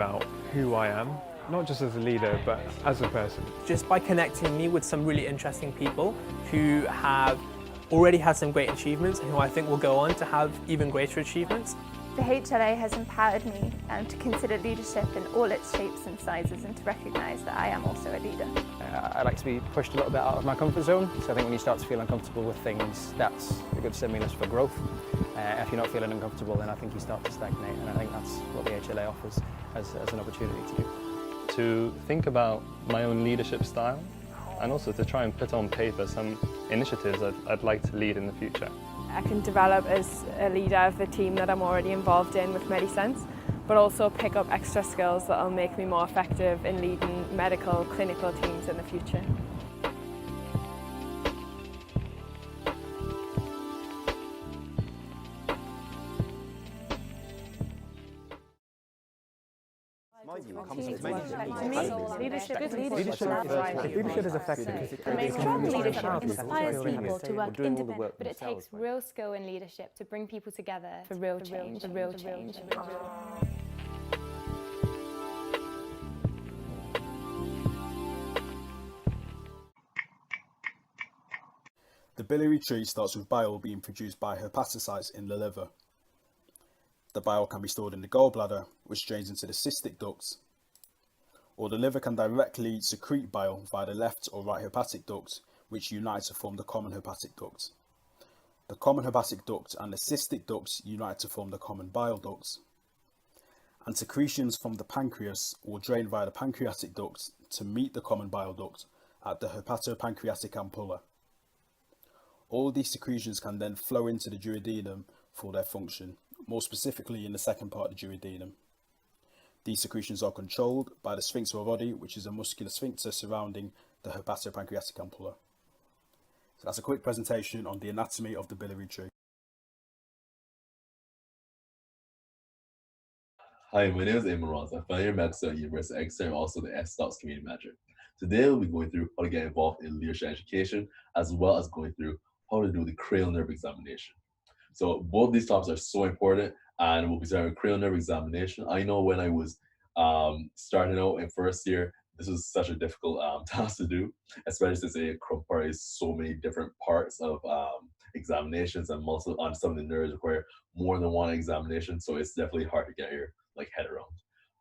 about who I am, not just as a leader, but as a person. Just by connecting me with some really interesting people who have already had some great achievements and who I think will go on to have even greater achievements. The HLA has empowered me to consider leadership in all its shapes and sizes and to recognise that I am also a leader. I like to be pushed a little bit out of my comfort zone, so I think when you start to feel uncomfortable with things, that's a good stimulus for growth. If you're not feeling uncomfortable, then I think you start to stagnate, and I think that's what the HLA offers as an opportunity to do. To think about my own leadership style, and also to try and put on paper some initiatives I'd like to lead in the future. I can develop as a leader of the team that I'm already involved in with MediSense, but also pick up extra skills that will make me more effective in leading medical, clinical teams in the future. Leadership is effective because it creates Strong leadership inspires people to work independently, but it takes real skill in leadership to bring people together for real change. The biliary tree starts with bile being produced by hepatocytes in the liver. The bile can be stored in the gallbladder, which drains into the cystic ducts, or the liver can directly secrete bile via the left or right hepatic duct, which unite to form the common hepatic duct. The common hepatic duct and the cystic ducts unite to form the common bile ducts. And secretions from the pancreas will drain via the pancreatic duct to meet the common bile duct at the hepatopancreatic ampulla. All these secretions can then flow into the duodenum for their function, more specifically in the second part of the duodenum. These secretions are controlled by the sphincter of Oddi, which is a muscular sphincter surrounding the hepatopancreatic ampulla. So that's a quick presentation on the anatomy of the biliary tree. Hi, my name is Eamon. I'm final year medicine at University of Exeter and also the S-Stocks community manager. Today we'll be going through how to get involved in leadership education, as well as going through how to do the cranial nerve examination. So both these topics are so important, and we'll be starting with cranial nerve examination. I know when I was starting out in first year, this was such a difficult task to do, especially since it comprises so many different parts of examinations, and also on some of the nerves require more than one examination, so it's definitely hard to get your head around.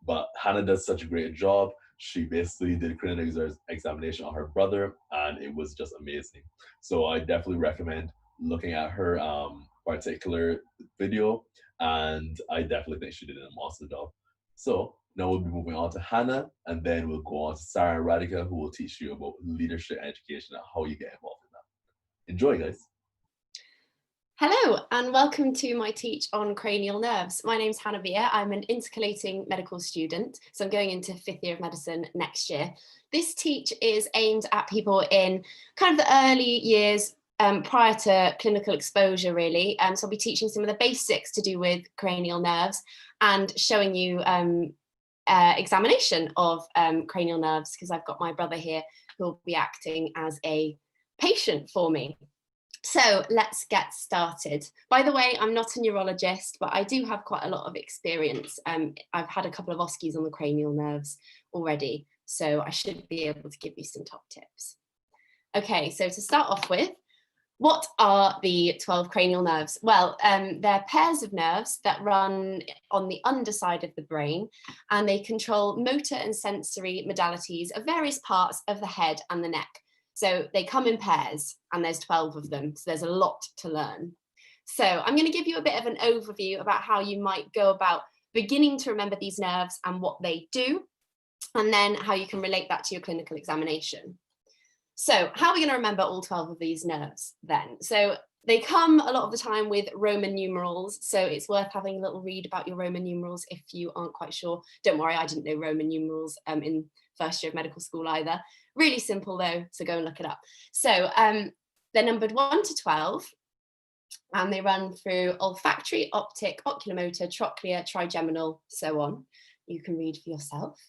But Hannah does such a great job. She basically did a cranial examination on her brother, and it was just amazing. So I definitely recommend looking at her particular video, and I definitely think she did an awesome job. So now we'll be moving on to Hannah, and then we'll go on to Sarah and Radhika, who will teach you about leadership education and how you get involved in that. Enjoy, guys. Hello and welcome to my teach on cranial nerves. My name's Hannah Beer. I'm an intercalating medical student, so I'm going into 5th year of medicine next year. This teach is aimed at people in kind of the early years prior to clinical exposure, really. So I'll be teaching some of the basics to do with cranial nerves and showing you examination of cranial nerves, because I've got my brother here who will be acting as a patient for me. So let's get started. By the way, I'm not a neurologist, but I do have quite a lot of experience. I've had a couple of OSCEs on the cranial nerves already, so I should be able to give you some top tips. Okay, so to start off with, what are the 12 cranial nerves? Well, they're pairs of nerves that run on the underside of the brain, and they control motor and sensory modalities of various parts of the head and the neck. So they come in pairs, and there's 12 of them, so there's a lot to learn. So I'm going to give you a bit of an overview about how you might go about beginning to remember these nerves and what they do, and then how you can relate that to your clinical examination. So how are we going to remember all 12 of these nerves then? So they come a lot of the time with Roman numerals, so it's worth having a little read about your Roman numerals if you aren't quite sure. Don't worry, I didn't know Roman numerals in first year of medical school either. Really simple though, so go and look it up. So they're numbered 1 to 12, and they run through olfactory, optic, oculomotor, trochlear, trigeminal, so on. You can read for yourself.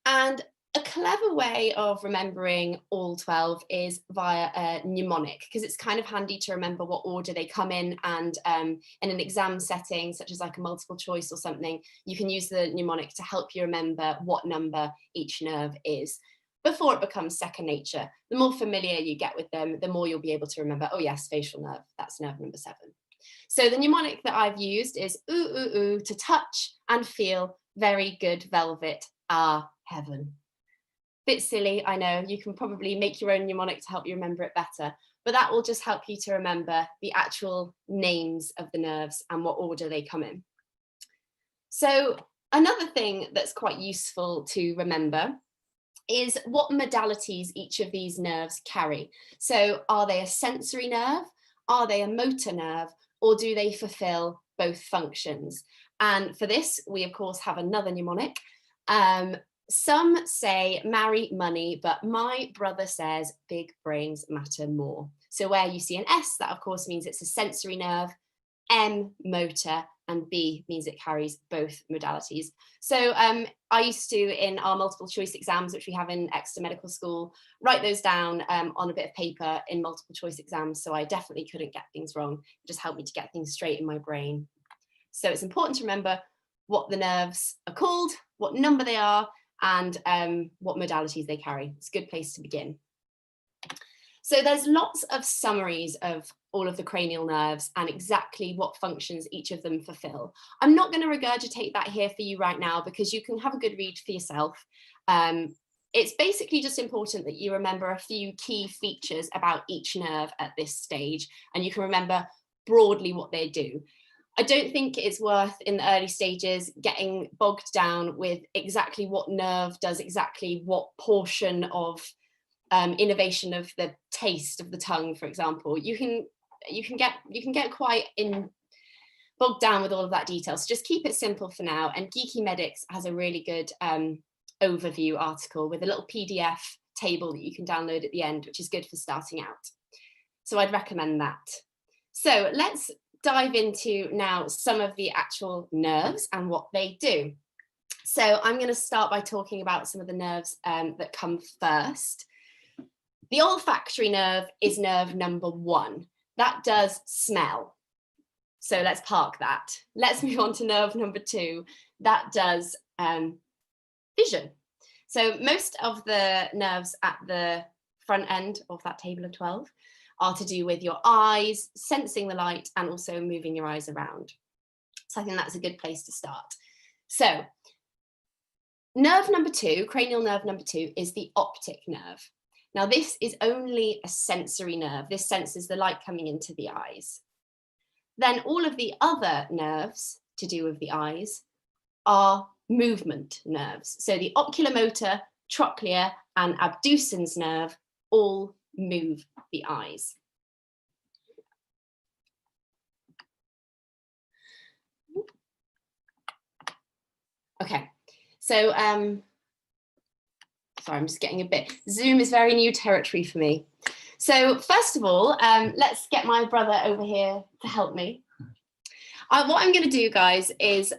And A clever way of remembering all 12 is via a mnemonic, because it's kind of handy to remember what order they come in, and in an exam setting, such as like a multiple choice or something, you can use the mnemonic to help you remember what number each nerve is before it becomes second nature. The more familiar you get with them, the more you'll be able to remember, oh yes, facial nerve, that's nerve number 7. So the mnemonic that I've used is ooh, ooh, ooh, to touch and feel very good velvet, ah, heaven. Bit silly, I know. You can probably make your own mnemonic to help you remember it better, but that will just help you to remember the actual names of the nerves and what order they come in. So another thing that's quite useful to remember is what modalities each of these nerves carry. So are they a sensory nerve? Are they a motor nerve? Or do they fulfill both functions? And for this, we of course have another mnemonic. Some say marry money, but my brother says big brains matter more. So where you see an S, that of course means it's a sensory nerve, M, motor, and B means it carries both modalities. So I used to, in our multiple choice exams, which we have in Exeter Medical School, write those down on a bit of paper in multiple choice exams. So I definitely couldn't get things wrong. It just helped me to get things straight in my brain. So it's important to remember what the nerves are called, what number they are, and what modalities they carry. It's a good place to begin. So there's lots of summaries of all of the cranial nerves and exactly what functions each of them fulfill. I'm not going to regurgitate that here for you right now, because you can have a good read for yourself. It's basically just important that you remember a few key features about each nerve at this stage, and you can remember broadly what they do. I don't think it's worth, in the early stages, getting bogged down with exactly what nerve does exactly what portion of innervation of the taste of the tongue, for example. You can get quite bogged down with all of that detail. So just keep it simple for now. And Geeky Medics has a really good overview article with a little PDF table that you can download at the end, which is good for starting out. So I'd recommend that. So let's dive into now some of the actual nerves and what they do. So I'm going to start by talking about some of the nerves that come first. The olfactory nerve is nerve number 1. That does smell. So let's park that. Let's move on to nerve number 2. That does vision. So most of the nerves at the front end of that table of 12 are to do with your eyes, sensing the light, and also moving your eyes around. So I think that's a good place to start. So nerve number 2, cranial nerve number 2, is the optic nerve. Now this is only a sensory nerve. This senses the light coming into the eyes. Then all of the other nerves to do with the eyes are movement nerves. So the oculomotor, trochlear, and abducens nerve all move the eyes. Okay, so sorry, I'm just getting a bit, Zoom is very new territory for me. So first of all, let's get my brother over here to help me. What I'm going to do, guys, is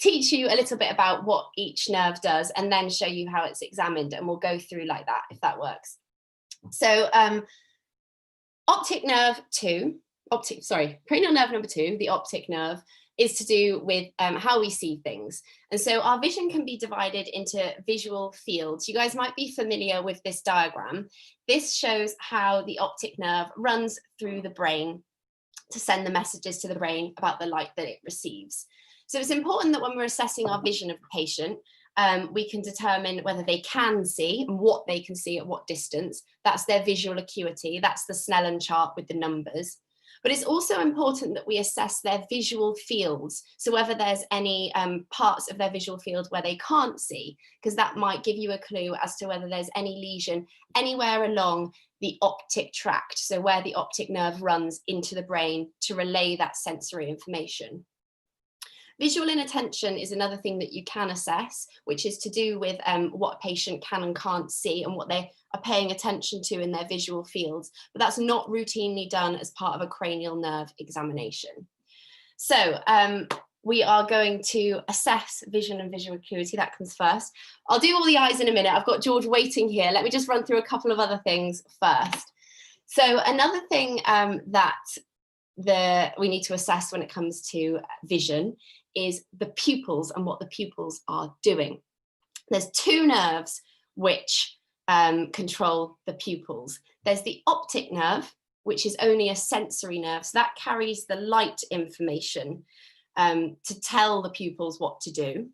teach you a little bit about what each nerve does and then show you how it's examined, and we'll go through like that, if that works. So cranial nerve number 2, the optic nerve, is to do with how we see things. And so our vision can be divided into visual fields. You guys might be familiar with this diagram. This shows how the optic nerve runs through the brain to send the messages to the brain about the light that it receives. So it's important that when we're assessing our vision of the patient, we can determine whether they can see and what they can see at what distance. That's their visual acuity. That's the Snellen chart with the numbers. But it's also important that we assess their visual fields. So whether there's any parts of their visual field where they can't see, because that might give you a clue as to whether there's any lesion anywhere along the optic tract. So where the optic nerve runs into the brain to relay that sensory information. Visual inattention is another thing that you can assess, which is to do with what a patient can and can't see and what they are paying attention to in their visual fields, but that's not routinely done as part of a cranial nerve examination. So we are going to assess vision and visual acuity. That comes first. I'll do all the eyes in a minute. I've got George waiting here. Let me just run through a couple of other things first. So another thing that we need to assess when it comes to vision is the pupils and what the pupils are doing. There's two nerves which control the pupils. There's the optic nerve, which is only a sensory nerve. So that carries the light information to tell the pupils what to do.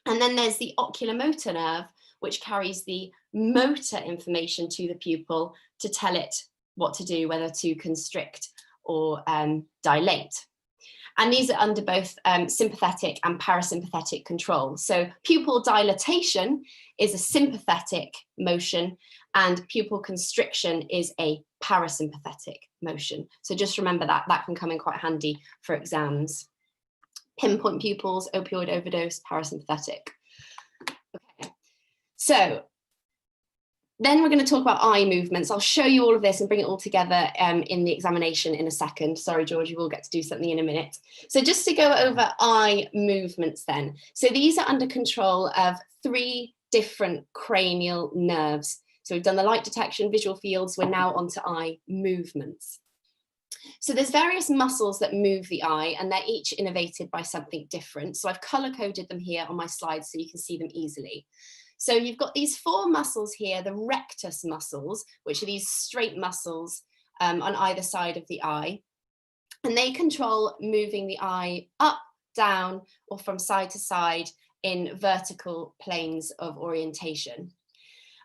And then there's the oculomotor nerve, which carries the motor information to the pupil to tell it what to do, whether to constrict or dilate. And these are under both sympathetic and parasympathetic control. So pupil dilatation is a sympathetic motion and pupil constriction is a parasympathetic motion. So just remember that, that can come in quite handy for exams. Pinpoint pupils, opioid overdose, parasympathetic. Okay, so then we're going to talk about eye movements. I'll show you all of this and bring it all together in the examination in a second. Sorry, George, you will get to do something in a minute. So just to go over eye movements then. So these are under control of 3 different cranial nerves. So we've done the light detection, visual fields, we're now onto eye movements. So there's various muscles that move the eye and they're each innervated by something different. So I've color-coded them here on my slides so you can see them easily. So you've got these 4 muscles here, the rectus muscles, which are these straight muscles on either side of the eye. And they control moving the eye up, down, or from side to side in vertical planes of orientation.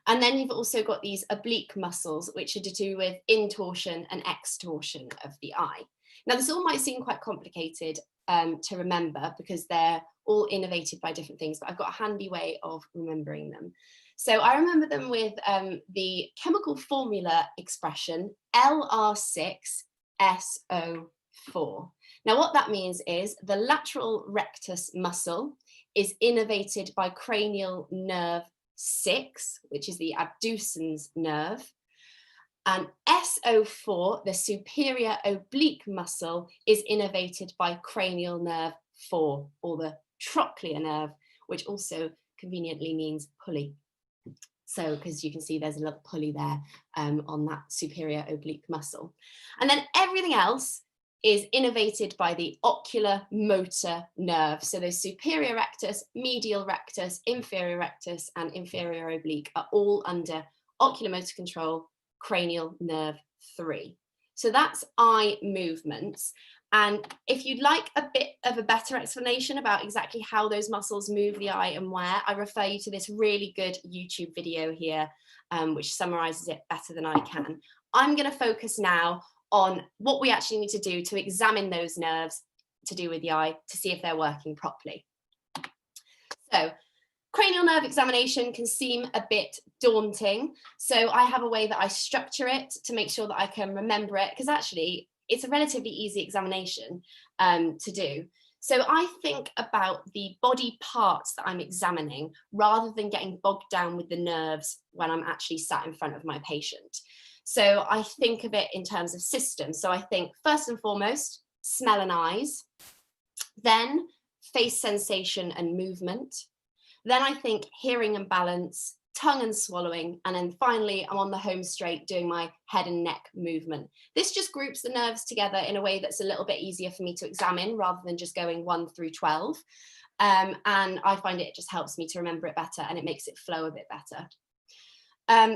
And then you've also got these oblique muscles, which are to do with intorsion and extorsion of the eye. Now, this all might seem quite complicated to remember because they're all innervated by different things, but I've got a handy way of remembering them. So I remember them with the chemical formula expression LR6SO4. Now what that means is the lateral rectus muscle is innervated by cranial nerve 6, which is the abducens nerve. And SO4, the superior oblique muscle, is innervated by cranial nerve 4, or the trochlear nerve, which also conveniently means pulley. So, because you can see there's a little pulley there on that superior oblique muscle. And then everything else is innervated by the ocular motor nerve. So those superior rectus, medial rectus, inferior rectus, and inferior oblique are all under ocular motor control, cranial nerve 3. So that's eye movements. And if you'd like a bit of a better explanation about exactly how those muscles move the eye and where, I refer you to this really good YouTube video here, which summarizes it better than I can. I'm going to focus now on what we actually need to do to examine those nerves to do with the eye to see if they're working properly. So cranial nerve examination can seem a bit daunting. So I have a way that I structure it to make sure that I can remember it, because actually it's a relatively easy examination to do. So I think about the body parts that I'm examining rather than getting bogged down with the nerves when I'm actually sat in front of my patient. So I think of it in terms of systems. So I think first and foremost, smell and eyes, then face sensation and movement. Then I think hearing and balance, tongue and swallowing, and then finally I'm on the home straight doing my head and neck movement. This just groups the nerves together in a way that's a little bit easier for me to examine rather than just going 1 through 12. And I find it just helps me to remember it better and it makes it flow a bit better.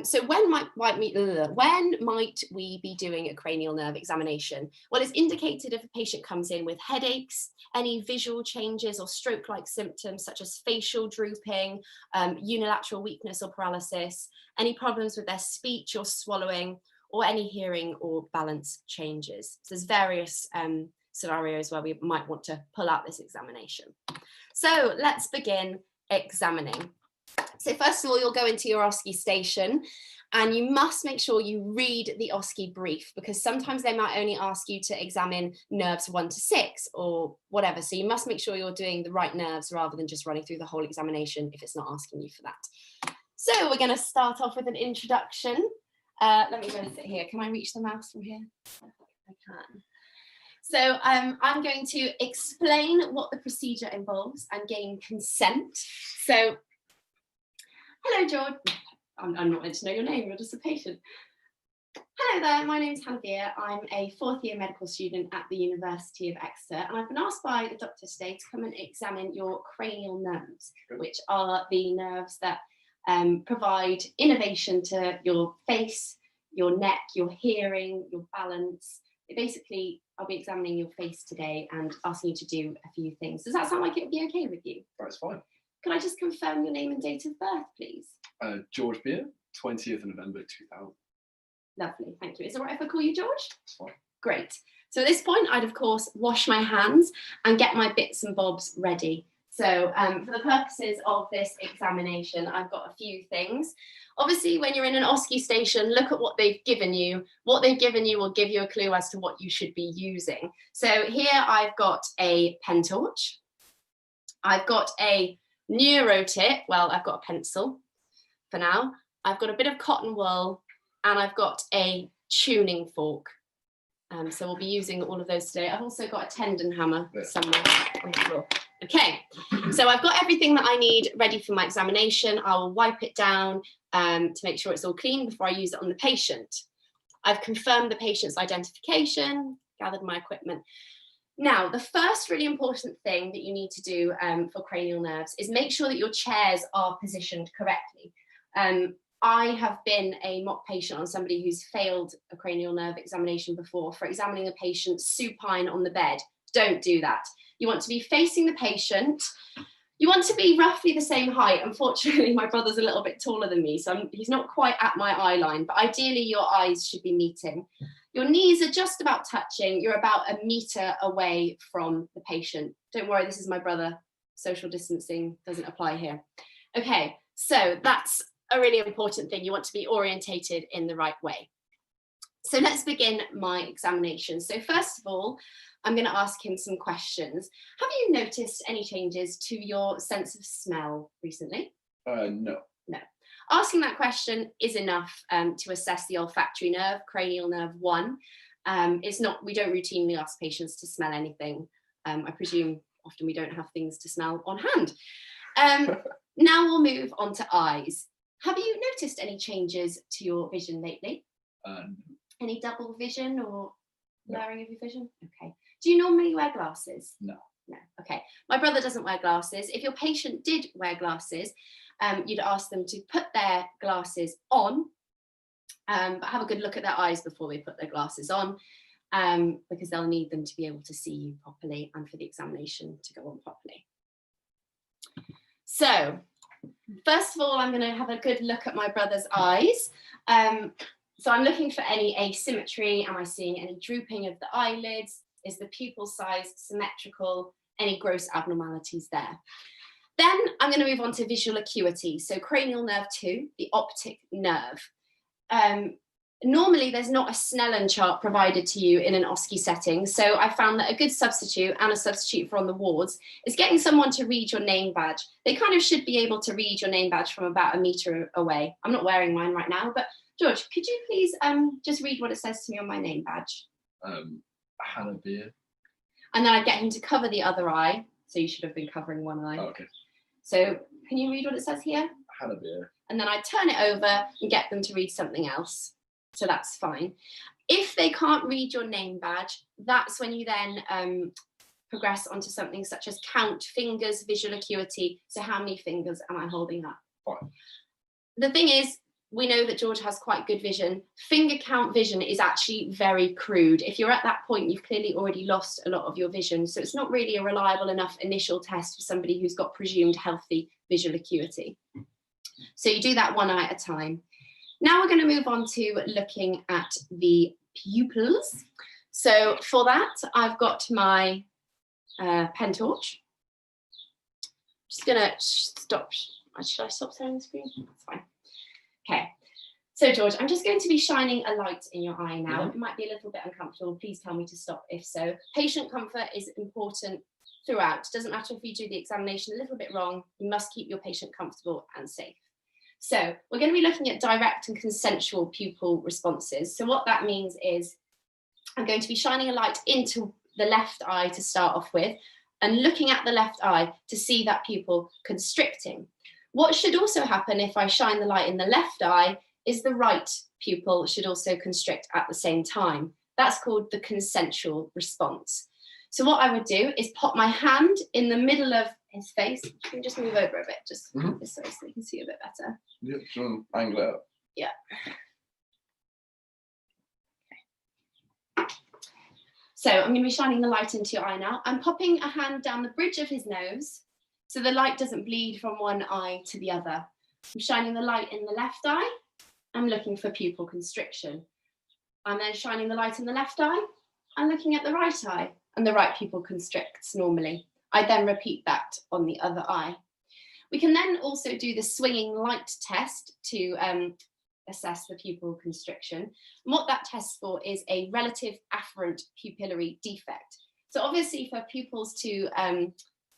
So when might we be doing a cranial nerve examination? Well, it's indicated if a patient comes in with headaches, any visual changes or stroke-like symptoms such as facial drooping, unilateral weakness or paralysis, any problems with their speech or swallowing, or any hearing or balance changes. So there's various scenarios where we might want to pull out this examination. So let's begin examining. So first of all, you'll go into your OSCE station and you must make sure you read the OSCE brief, because sometimes they might only ask you to examine nerves 1 to 6 or whatever. So you must make sure you're doing the right nerves rather than just running through the whole examination if it's not asking you for that. So we're going to start off with an introduction. Let me go and sit here. Can I reach the mouse from here? I can. So I'm going to explain what the procedure involves and gain consent. So, hello, George. I'm not meant to know your name, you're just a patient. Hello there, my name's Hannah Beer. I'm a 4th year medical student at the University of Exeter, and I've been asked by the doctor today to come and examine your cranial nerves, which are the nerves that provide innervation to your face, your neck, your hearing, your balance. Basically, I'll be examining your face today and asking you to do a few things. Does that sound like it would be okay with you? That's fine. Could I just confirm your name and date of birth, please? George Beer, 20th of November 2000. Lovely, thank you. Is it all right if I call you George? That's fine. Great. So at this point, I'd of course wash my hands and get my bits and bobs ready. So for the purposes of this examination, I've got a few things. Obviously, when you're in an OSCE station, look at what they've given you. What they've given you will give you a clue as to what you should be using. So here I've got a pen torch. I've got a neurotip. Well, I've got a pencil for now. I've got a bit of cotton wool and I've got a tuning fork. So we'll be using all of those today. I've also got a tendon hammer somewhere on the floor. Okay, so I've got everything that I need ready for my examination. I'll wipe it down to make sure it's all clean before I use it on the patient. I've confirmed the patient's identification, gathered my equipment. Now, the first really important thing that you need to do for cranial nerves is make sure that your chairs are positioned correctly. I have been a mock patient on somebody who's failed a cranial nerve examination before for examining a patient supine on the bed. Don't do that. You want to be facing the patient. You want to be roughly the same height. Unfortunately, my brother's a little bit taller than me, so he's not quite at my eye line, but ideally your eyes should be meeting. Your knees are just about touching. You're about 1 meter away from the patient. Don't worry, this is my brother. Social distancing doesn't apply here. Okay, so that's a really important thing. You want to be orientated in the right way. So let's begin my examination. So first of all, I'm going to ask him some questions. Have you noticed any changes to your sense of smell recently? No. No. Asking that question is enough to assess the olfactory nerve, cranial nerve 1. It's not, we don't routinely ask patients to smell anything. I presume often we don't have things to smell on hand. Now we'll move on to eyes. Have you noticed any changes to your vision lately? Any double vision or blurring of your vision? Okay. Do you normally wear glasses? No. No. Okay. My brother doesn't wear glasses. If your patient did wear glasses, you'd ask them to put their glasses on, but have a good look at their eyes before they put their glasses on, because they'll need them to be able to see you properly and for the examination to go on properly. So, first of all, I'm going to have a good look at my brother's eyes. So I'm looking for any asymmetry. Am I seeing any drooping of the eyelids? Is the pupil size symmetrical? Any gross abnormalities there? Then I'm going to move on to visual acuity. So cranial nerve 2, the optic nerve. Normally there's not a Snellen chart provided to you in an OSCE setting. So I found that a good substitute and a substitute for on the wards is getting someone to read your name badge. They kind of should be able to read your name badge from about 1 meter away. I'm not wearing mine right now, but George, could you please just read what it says to me on my name badge? Hannah Beer. And then I'd get him to cover the other eye. So you should have been covering one eye. Oh, okay. So can you read what it says here? Hannah Beer. And then I'd turn it over and get them to read something else. So that's fine. If they can't read your name badge, that's when you then progress onto something such as count fingers, visual acuity. So how many fingers am I holding up? Fine. The thing is, we know that George has quite good vision. Finger count vision is actually very crude. If you're at that point, you've clearly already lost a lot of your vision. So it's not really a reliable enough initial test for somebody who's got presumed healthy visual acuity. So you do that one eye at a time. Now we're going to move on to looking at the pupils. So for that, I've got my pen torch. Just going to stop. Should I stop sharing the screen? That's fine. Okay, so George, I'm just going to be shining a light in your eye now. It might be a little bit uncomfortable. Please tell me to stop if so. Patient comfort is important throughout. It doesn't matter if you do the examination a little bit wrong, you must keep your patient comfortable and safe. So we're going to be looking at direct and consensual pupil responses. So what that means is I'm going to be shining a light into the left eye to start off with, and looking at the left eye to see that pupil constricting. What should also happen if I shine the light in the left eye is the right pupil should also constrict at the same time. That's called the consensual response. So what I would do is pop my hand in the middle of his face. You can just move over a bit, just this way so you can see a bit better. Yeah, angle it up. Yeah. So I'm going to be shining the light into your eye now. I'm popping a hand down the bridge of his nose so the light doesn't bleed from one eye to the other. I'm shining the light in the left eye. I'm looking for pupil constriction. I'm then shining the light in the left eye. I'm looking at the right eye, and the right pupil constricts normally. I then repeat that on the other eye. We can then also do the swinging light test to assess the pupil constriction. And what that tests for is a relative afferent pupillary defect. So obviously for pupils to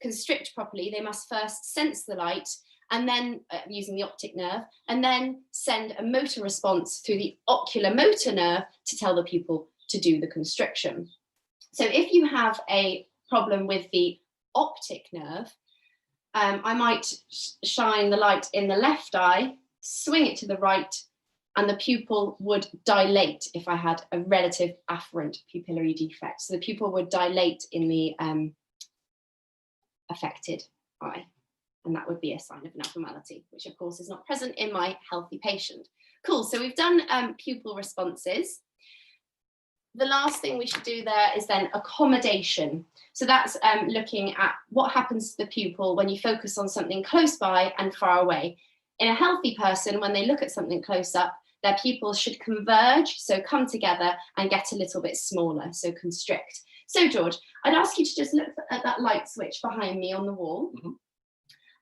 constrict properly, they must first sense the light and then using the optic nerve, and then send a motor response through the oculomotor nerve to tell the pupil to do the constriction. So if you have a problem with the optic nerve, I might shine the light in the left eye, swing it to the right, and the pupil would dilate if I had a relative afferent pupillary defect. So the pupil would dilate in the affected eye, and that would be a sign of an abnormality, which of course is not present in my healthy patient. Cool, so we've done pupil responses. The last thing we should do there is then accommodation. So that's looking at what happens to the pupil when you focus on something close by and far away. In a healthy person, when they look at something close up, their pupils should converge, so come together and get a little bit smaller, so constrict. So George, I'd ask you to just look at that light switch behind me on the wall.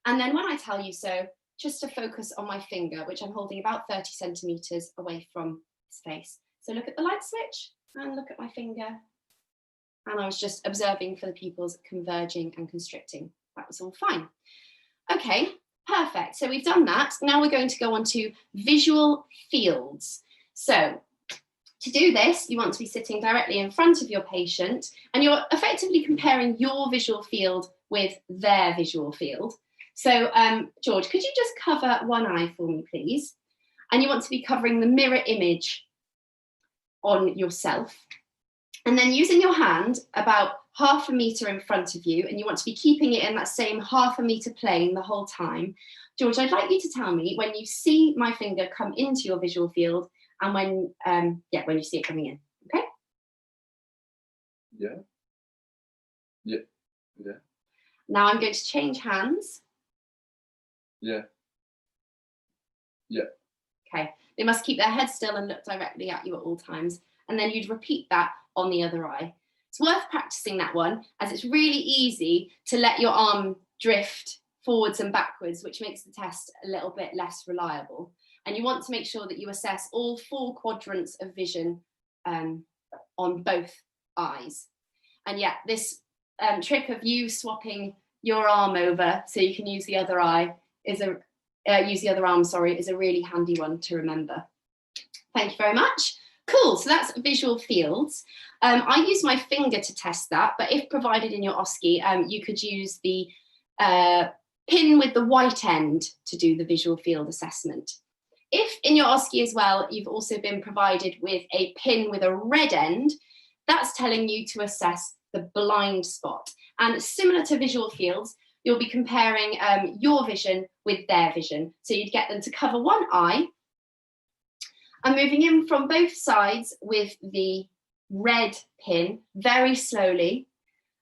And then when I tell you so, just to focus on my finger, which I'm holding about 30 centimeters away from his face. So look at the light switch and look at my finger. And I was just observing for the pupils converging and constricting. That was all fine. Okay, perfect. So we've done that. Now we're going to go on to visual fields. So to do this, you want to be sitting directly in front of your patient, and you're effectively comparing your visual field with their visual field. So George, could you just cover one eye for me, please? And you want to be covering the mirror image on yourself. And then using your hand about ½ a meter in front of you, and you want to be keeping it in that same ½ a meter plane the whole time. George, I'd like you to tell me when you see my finger come into your visual field and when you see it coming in, okay? Yeah. Yeah. Yeah. Now I'm going to change hands. Yeah. Yeah. Okay, they must keep their head still and look directly at you at all times. And then you'd repeat that on the other eye. It's worth practicing that one, as it's really easy to let your arm drift forwards and backwards, which makes the test a little bit less reliable. And you want to make sure that you assess all 4 quadrants of vision on both eyes. And yeah, this trick of you swapping your arm over so you can use the other eye is use the other arm, sorry, is a really handy one to remember. Thank you very much. Cool, so that's visual fields. I use my finger to test that, but if provided in your OSCE, you could use the pin with the white end to do the visual field assessment. If in your OSCE as well, you've also been provided with a pin with a red end, that's telling you to assess the blind spot. And similar to visual fields, you'll be comparing your vision with their vision. So you'd get them to cover one eye. I'm moving in from both sides with the red pin very slowly.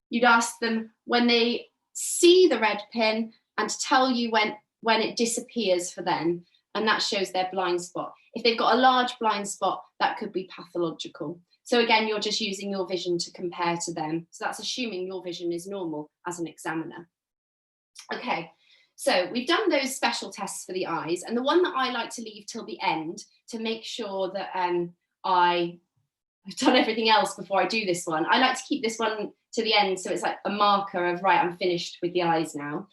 You'd ask them when they see the red pin and to tell you when it disappears for them, and that shows their blind spot. If they've got a large blind spot, that could be pathological. So again, you're just using your vision to compare to them. So that's assuming your vision is normal as an examiner. Okay, so we've done those special tests for the eyes, and the one that I like to leave till the end to make sure that I've done everything else before I do this one. I like to keep this one to the end, so it's like a marker of, right, I'm finished with the eyes now.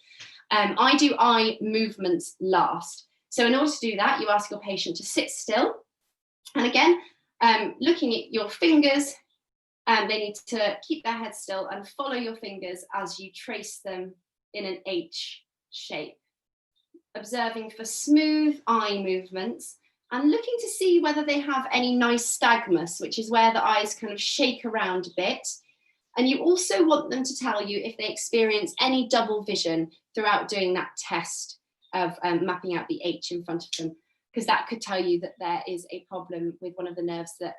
I do eye movements last. So in order to do that, you ask your patient to sit still. And again, looking at your fingers They need to keep their head still and follow your fingers as you trace them in an H shape. Observing for smooth eye movements and looking to see whether they have any nystagmus, which is where the eyes kind of shake around a bit. And you also want them to tell you if they experience any double vision throughout doing that test of mapping out the H in front of them, because that could tell you that there is a problem with one of the nerves that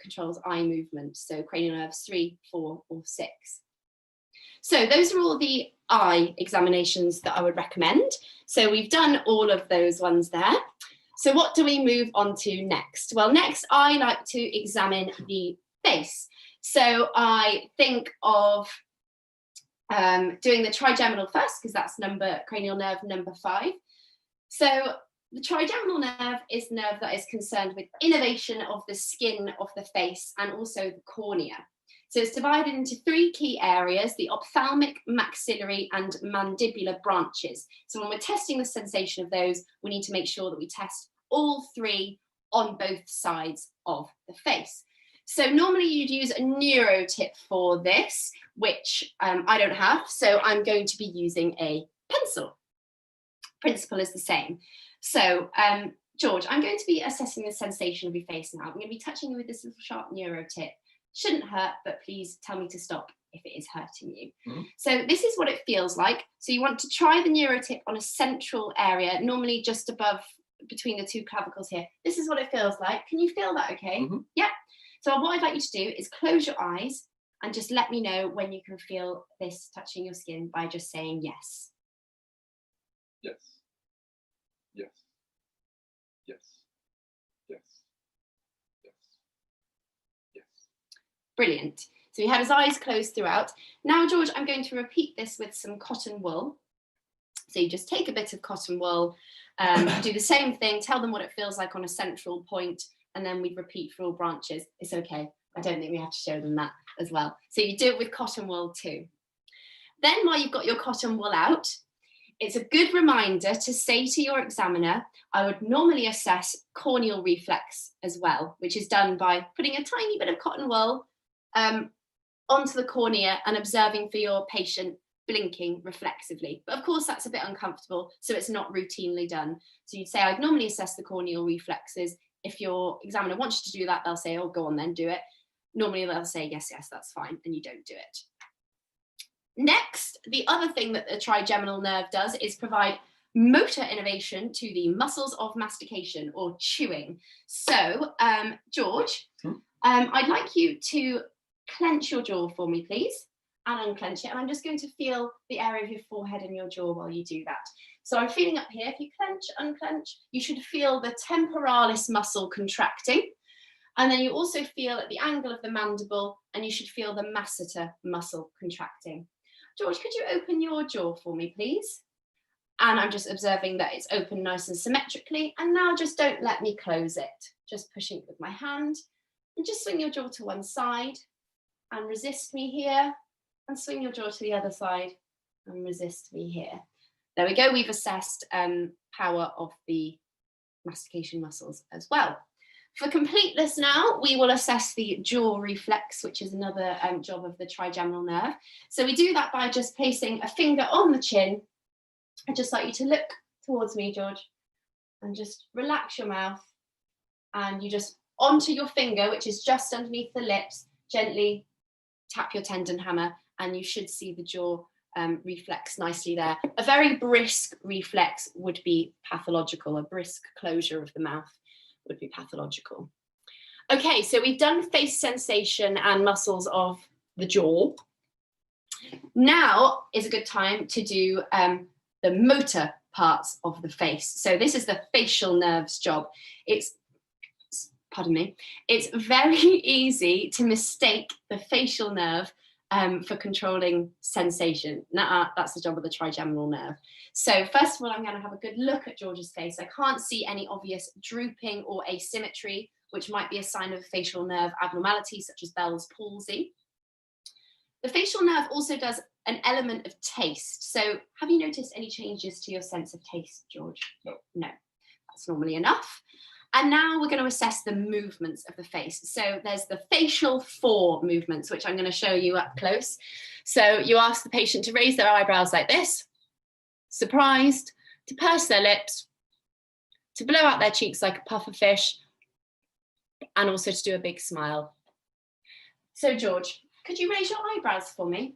controls eye movement, so cranial nerves 3, 4, or 6. So those are all the eye examinations that I would recommend. So we've done all of those ones there. So what do we move on to next? Well, next I like to examine the face. So I think of doing the trigeminal first, because that's cranial nerve number 5. So the trigeminal nerve is the nerve that is concerned with innervation of the skin of the face and also the cornea. So it's divided into 3 key areas: the ophthalmic, maxillary, and mandibular branches. So when we're testing the sensation of those, we need to make sure that we test all 3 on both sides of the face. So normally you'd use a neurotip for this, which I don't have, so I'm going to be using a pencil. Principle is the same. So George, I'm going to be assessing the sensation of your face now. I'm going to be touching you with this little sharp neurotip. Shouldn't hurt, but please tell me to stop if it is hurting you. So this is what it feels like. So you want to try the neurotip on a central area, normally just above, between the 2 clavicles here. This is what it feels like. Can you feel that okay? Yeah. So what I'd like you to do is close your eyes and just let me know when you can feel this touching your skin by just saying yes. Yes. Yes. Yes. Yes. Yes. Yes. Brilliant. So he had his eyes closed throughout. Now, George, I'm going to repeat this with some cotton wool. So you just take a bit of cotton wool, do the same thing, tell them what it feels like on a central point, and then we repeat for all branches. It's okay. I don't think we have to show them that as well. So you do it with cotton wool too. Then while you've got your cotton wool out, it's a good reminder to say to your examiner, I would normally assess corneal reflex as well, which is done by putting a tiny bit of cotton wool onto the cornea and observing for your patient blinking reflexively. But of course, that's a bit uncomfortable, so it's not routinely done. So you'd say, I'd normally assess the corneal reflexes. If your examiner wants you to do that, they'll say, oh, go on then, do it. Normally they'll say, yes, yes, that's fine, and you don't do it. Next, the other thing that the trigeminal nerve does is provide motor innervation to the muscles of mastication or chewing. So, George, I'd like you to clench your jaw for me, please, and unclench it. And I'm just going to feel the area of your forehead and your jaw while you do that. So I'm feeling up here. If you clench, unclench, you should feel the temporalis muscle contracting. And then you also feel at the angle of the mandible, and you should feel the masseter muscle contracting. George, could you open your jaw for me, please? And I'm just observing that it's open nice and symmetrically. And now just don't let me close it. Just pushing it with my hand. And just swing your jaw to one side and resist me here. And swing your jaw to the other side and resist me here. There we go. We've assessed power of the mastication muscles as well. For completeness now, we will assess the jaw reflex, which is another job of the trigeminal nerve. So we do that by just placing a finger on the chin. I'd just like you to look towards me, George, and just relax your mouth. And you just, onto your finger, which is just underneath the lips, gently tap your tendon hammer, and you should see the jaw reflex nicely there. A very brisk reflex would be pathological. A brisk closure of the mouth would be pathological. Okay, so we've done face sensation and muscles of the jaw. Now is a good time to do the motor parts of the face. So this is the facial nerves job. Pardon me, it's very easy to mistake the facial nerve for controlling sensation. That's the job of the trigeminal nerve. So first of all, I'm going to have a good look at George's face. I can't see any obvious drooping or asymmetry, which might be a sign of facial nerve abnormality, such as Bell's palsy. The facial nerve also does an element of taste. So have you noticed any changes to your sense of taste, George? No. No, that's normally enough. And now we're going to assess the movements of the face. So there's the facial 4 movements, which I'm going to show you up close. So you ask the patient to raise their eyebrows like this, surprised, to purse their lips, to blow out their cheeks like a puffer fish, and also to do a big smile. So George, could you raise your eyebrows for me?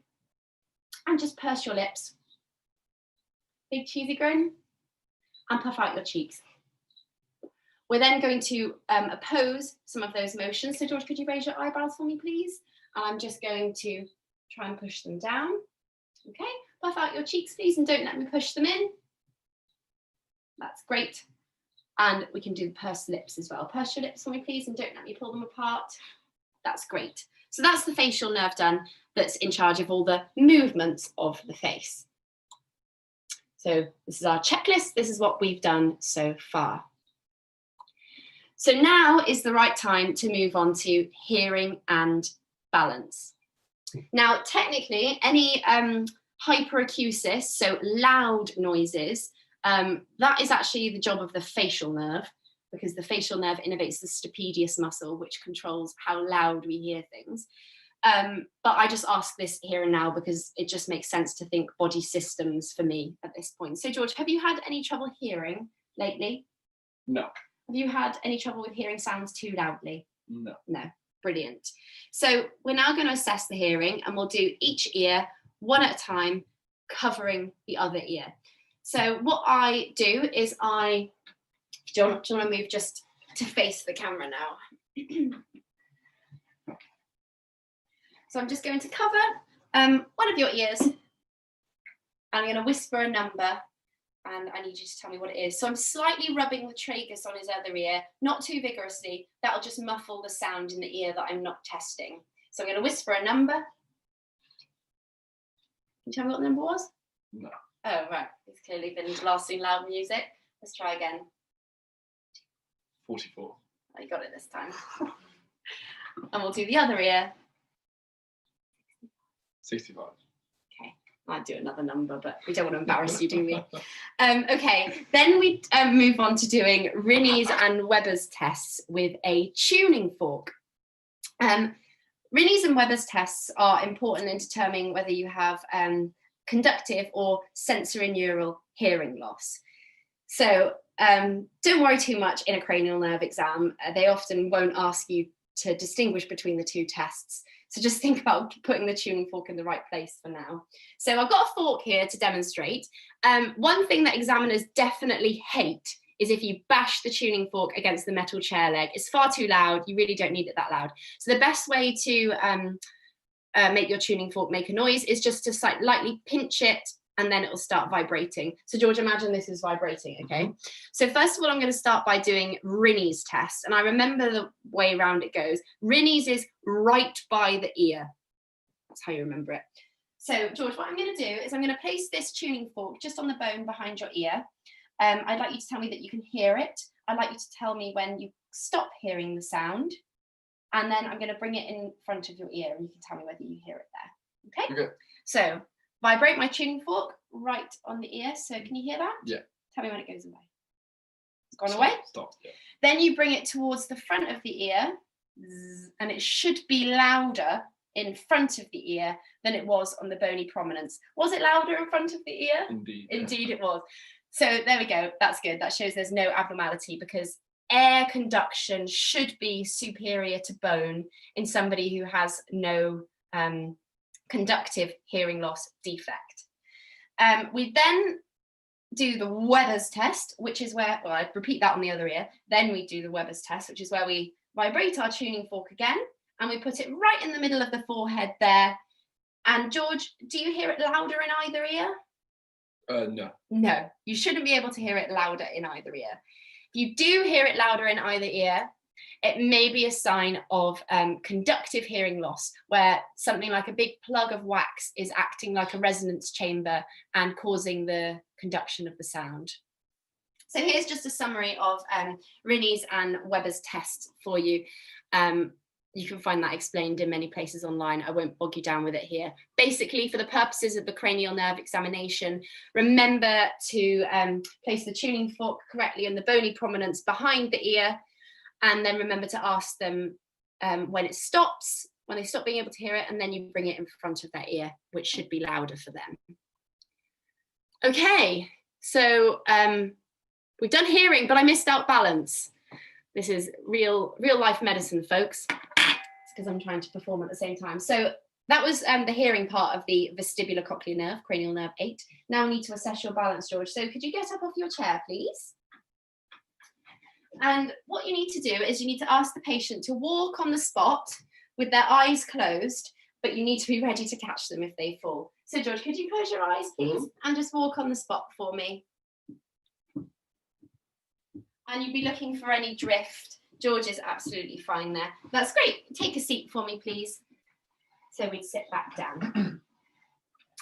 And just purse your lips. Big cheesy grin, and puff out your cheeks. We're then going to oppose some of those motions. So George, could you raise your eyebrows for me, please? And I'm just going to try and push them down. Okay, puff out your cheeks, please, and don't let me push them in. That's great. And we can do the pursed lips as well. Purse your lips for me, please, and don't let me pull them apart. That's great. So that's the facial nerve done that's in charge of all the movements of the face. So this is our checklist. This is what we've done so far. So now is the right time to move on to hearing and balance. Now, technically, any hyperacusis, so loud noises, that is actually the job of the facial nerve, because the facial nerve innervates the stapedius muscle, which controls how loud we hear things. But I just ask this here and now because it just makes sense to think body systems for me at this point. So George, have you had any trouble hearing lately? No. Have you had any trouble with hearing sounds too loudly? No. No. Brilliant. So we're now going to assess the hearing, and we'll do each ear one at a time, covering the other ear. So what I do is do you want to move just to face the camera now? So I'm just going to cover one of your ears. I'm going to whisper a number, and I need you to tell me what it is. So I'm slightly rubbing the tragus on his other ear, not too vigorously. That'll just muffle the sound in the ear that I'm not testing. So I'm going to whisper a number. Can you tell me what the number was? No. Oh, right. It's clearly been blasting loud music. Let's try again. 44. Oh, you got it this time. And we'll do the other ear. 65. Okay, I'd do another number, but we don't want to embarrass you, do we? Okay, then we move on to doing Rinne's and Weber's tests with a tuning fork. Rinne's and Weber's tests are important in determining whether you have conductive or sensorineural hearing loss. So don't worry too much in a cranial nerve exam. They often won't ask you to distinguish between the two tests. So just think about putting the tuning fork in the right place for now. So I've got a fork here to demonstrate. One thing that examiners definitely hate is if you bash the tuning fork against the metal chair leg. It's far too loud. You really don't need it that loud. So the best way to make your tuning fork make a noise is just to lightly pinch it, and then it will start vibrating. So George, imagine this is vibrating, okay? So first of all, I'm going to start by doing Rinne's test. And I remember the way around it goes. Rinne's is right by the ear. That's how you remember it. So George, what I'm going to do is I'm going to place this tuning fork just on the bone behind your ear. I'd like you to tell me that you can hear it. I'd like you to tell me when you stop hearing the sound. And then I'm going to bring it in front of your ear, and you can tell me whether you hear it there. Okay? Okay. So vibrate my tuning fork right on the ear. So can you hear that? Yeah. Tell me when it goes away. It's gone away? Stop. Yeah. Then you bring it towards the front of the ear, and it should be louder in front of the ear than it was on the bony prominence. Was it louder in front of the ear? Indeed. Indeed it was. So there we go. That's good. That shows there's no abnormality, because air conduction should be superior to bone in somebody who has no conductive hearing loss defect. We then do the Weber's test, which is where, well, I'd repeat that on the other ear. Then we do the Weber's test, which is where we vibrate our tuning fork again, and we put it right in the middle of the forehead there. And George, do you hear it louder in either ear? No. No, you shouldn't be able to hear it louder in either ear. If you do hear it louder in either ear, it may be a sign of conductive hearing loss, where something like a big plug of wax is acting like a resonance chamber and causing the conduction of the sound. So here's just a summary of Rinne's and Weber's tests for you. You can find that explained in many places online. I won't bog you down with it here. Basically, for the purposes of the cranial nerve examination, remember to place the tuning fork correctly in the bony prominence behind the ear, and then remember to ask them when it stops, when they stop being able to hear it, and then you bring it in front of their ear, which should be louder for them. Okay, so we've done hearing, but I missed out balance. This is real life medicine, folks. It's because I'm trying to perform at the same time. So that was the hearing part of the vestibulocochlear nerve, cranial nerve 8. Now we need to assess your balance, George. So could you get up off your chair, please? And what you need to do is you need to ask the patient to walk on the spot with their eyes closed, but you need to be ready to catch them if they fall. So George, could you close your eyes, please, and just walk on the spot for me? And you'd be looking for any drift. George is absolutely fine there. That's great. Take a seat for me, please. So we'd sit back down.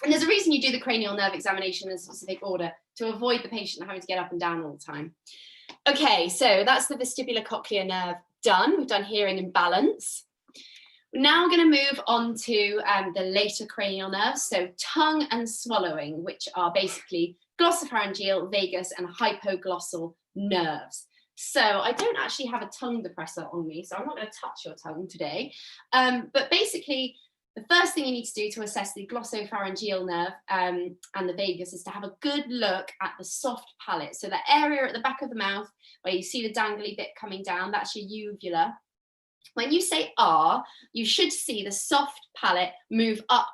And there's a reason you do the cranial nerve examination in a specific order, to avoid the patient having to get up and down all the time. Okay, so that's the vestibulocochlear nerve done. We've done hearing and balance. We're now going to move on to the later cranial nerves, so tongue and swallowing, which are basically glossopharyngeal, vagus, and hypoglossal nerves. So I don't actually have a tongue depressor on me, so I'm not going to touch your tongue today. But basically, the first thing you need to do to assess the glossopharyngeal nerve and the vagus is to have a good look at the soft palate. So that area at the back of the mouth where you see the dangly bit coming down, that's your uvula. When you say "ah," you should see the soft palate move up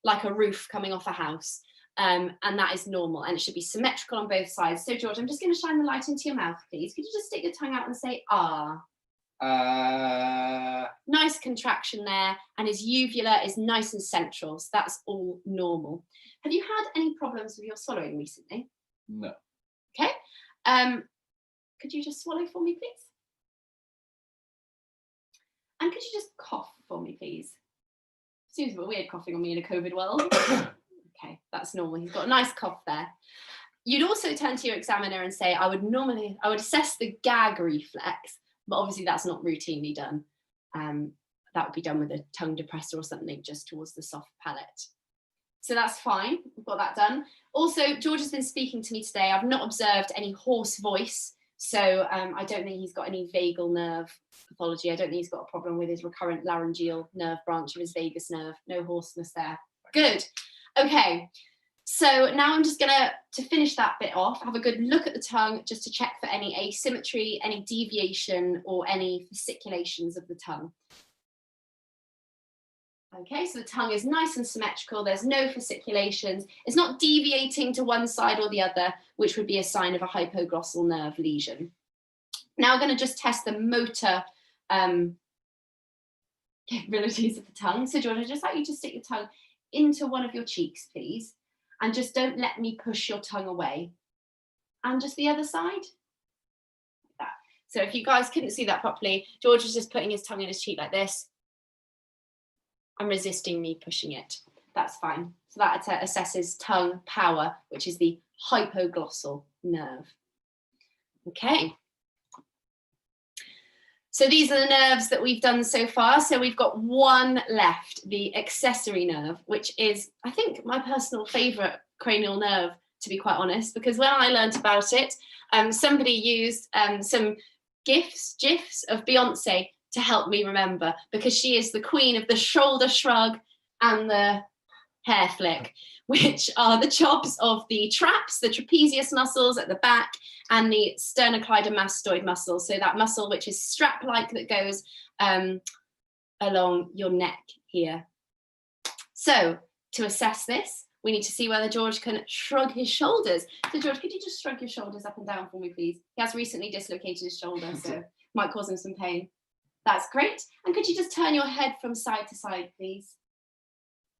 like a roof coming off a house. And that is normal, and it should be symmetrical on both sides. So George, I'm just going to shine the light into your mouth, please. Could you just stick your tongue out and say "ah"? Nice contraction there, and his uvula is nice and central, so that's all normal. Have you had any problems with your swallowing recently? No. Okay. Could you just swallow for me, please? And could you just cough for me, please? Seems a bit weird coughing on me in a COVID world. Okay, that's normal. He's got a nice cough there. You'd also turn to your examiner and say, I would assess the gag reflex, but obviously that's not routinely done. That would be done with a tongue depressor or something just towards the soft palate. So that's fine, we've got that done. Also, George has been speaking to me today. I've not observed any hoarse voice, so I don't think he's got any vagal nerve pathology. I don't think he's got a problem with his recurrent laryngeal nerve branch of his vagus nerve. No hoarseness there. Good. Okay, so now I'm just gonna, to finish that bit off, have a good look at the tongue just to check for any asymmetry, any deviation, or any fasciculations of the tongue. Okay, so the tongue is nice and symmetrical, there's no fasciculations, it's not deviating to one side or the other, which would be a sign of a hypoglossal nerve lesion. Now I'm going to just test the motor capabilities of the tongue. So George, I'd just like you to stick your tongue into one of your cheeks, please, and just don't let me push your tongue away. And just the other side. Like that. So if you guys couldn't see that properly, George is just putting his tongue in his cheek like this and resisting me pushing it. That's fine. So that assesses tongue power, which is the hypoglossal nerve. Okay. So these are the nerves that we've done so far. So we've got one left, the accessory nerve, which is, I think, my personal favourite cranial nerve, to be quite honest, because when I learned about it, somebody used some GIFs of Beyonce to help me remember, because she is the queen of the shoulder shrug and the hair flick, which are the chops of the traps, the trapezius muscles at the back, and the sternocleidomastoid muscle. So that muscle which is strap-like that goes along your neck here. So to assess this, we need to see whether George can shrug his shoulders. So George, could you just shrug your shoulders up and down for me, please? He has recently dislocated his shoulder, so might cause him some pain. That's great. And could you just turn your head from side to side, please?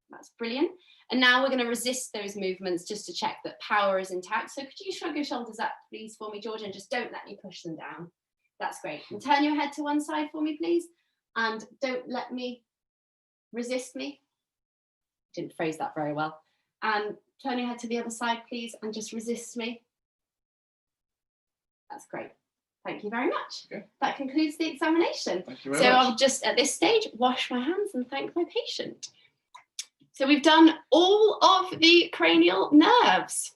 That's brilliant. And now we're going to resist those movements just to check that power is intact. So could you shrug your shoulders up, please, for me, George, and just don't let me push them down. That's great. And turn your head to one side for me, please. And don't let me resist me. Didn't phrase that very well. And turn your head to the other side, please, and just resist me. That's great. Thank you very much. Okay. That concludes the examination. Thank you very much. I'll just, at this stage, wash my hands and thank my patient. So we've done all of the cranial nerves.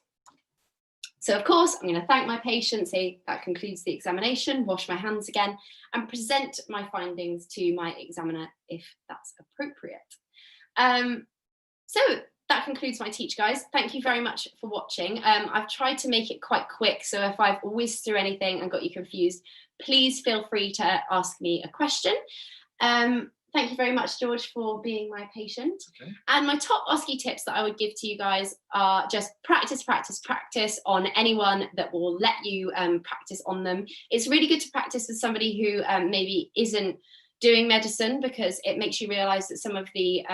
So of course, I'm going to thank my patient, say that concludes the examination, wash my hands again, and present my findings to my examiner if that's appropriate. So that concludes my teach, guys. Thank you very much for watching. I've tried to make it quite quick, so if I've whizzed through anything and got you confused, please feel free to ask me a question. Thank you very much, George, for being my patient. Okay. And my top OSCE tips that I would give to you guys are just practice, practice, practice on anyone that will let you practice on them. It's really good to practice with somebody who maybe isn't doing medicine, because it makes you realise that some of the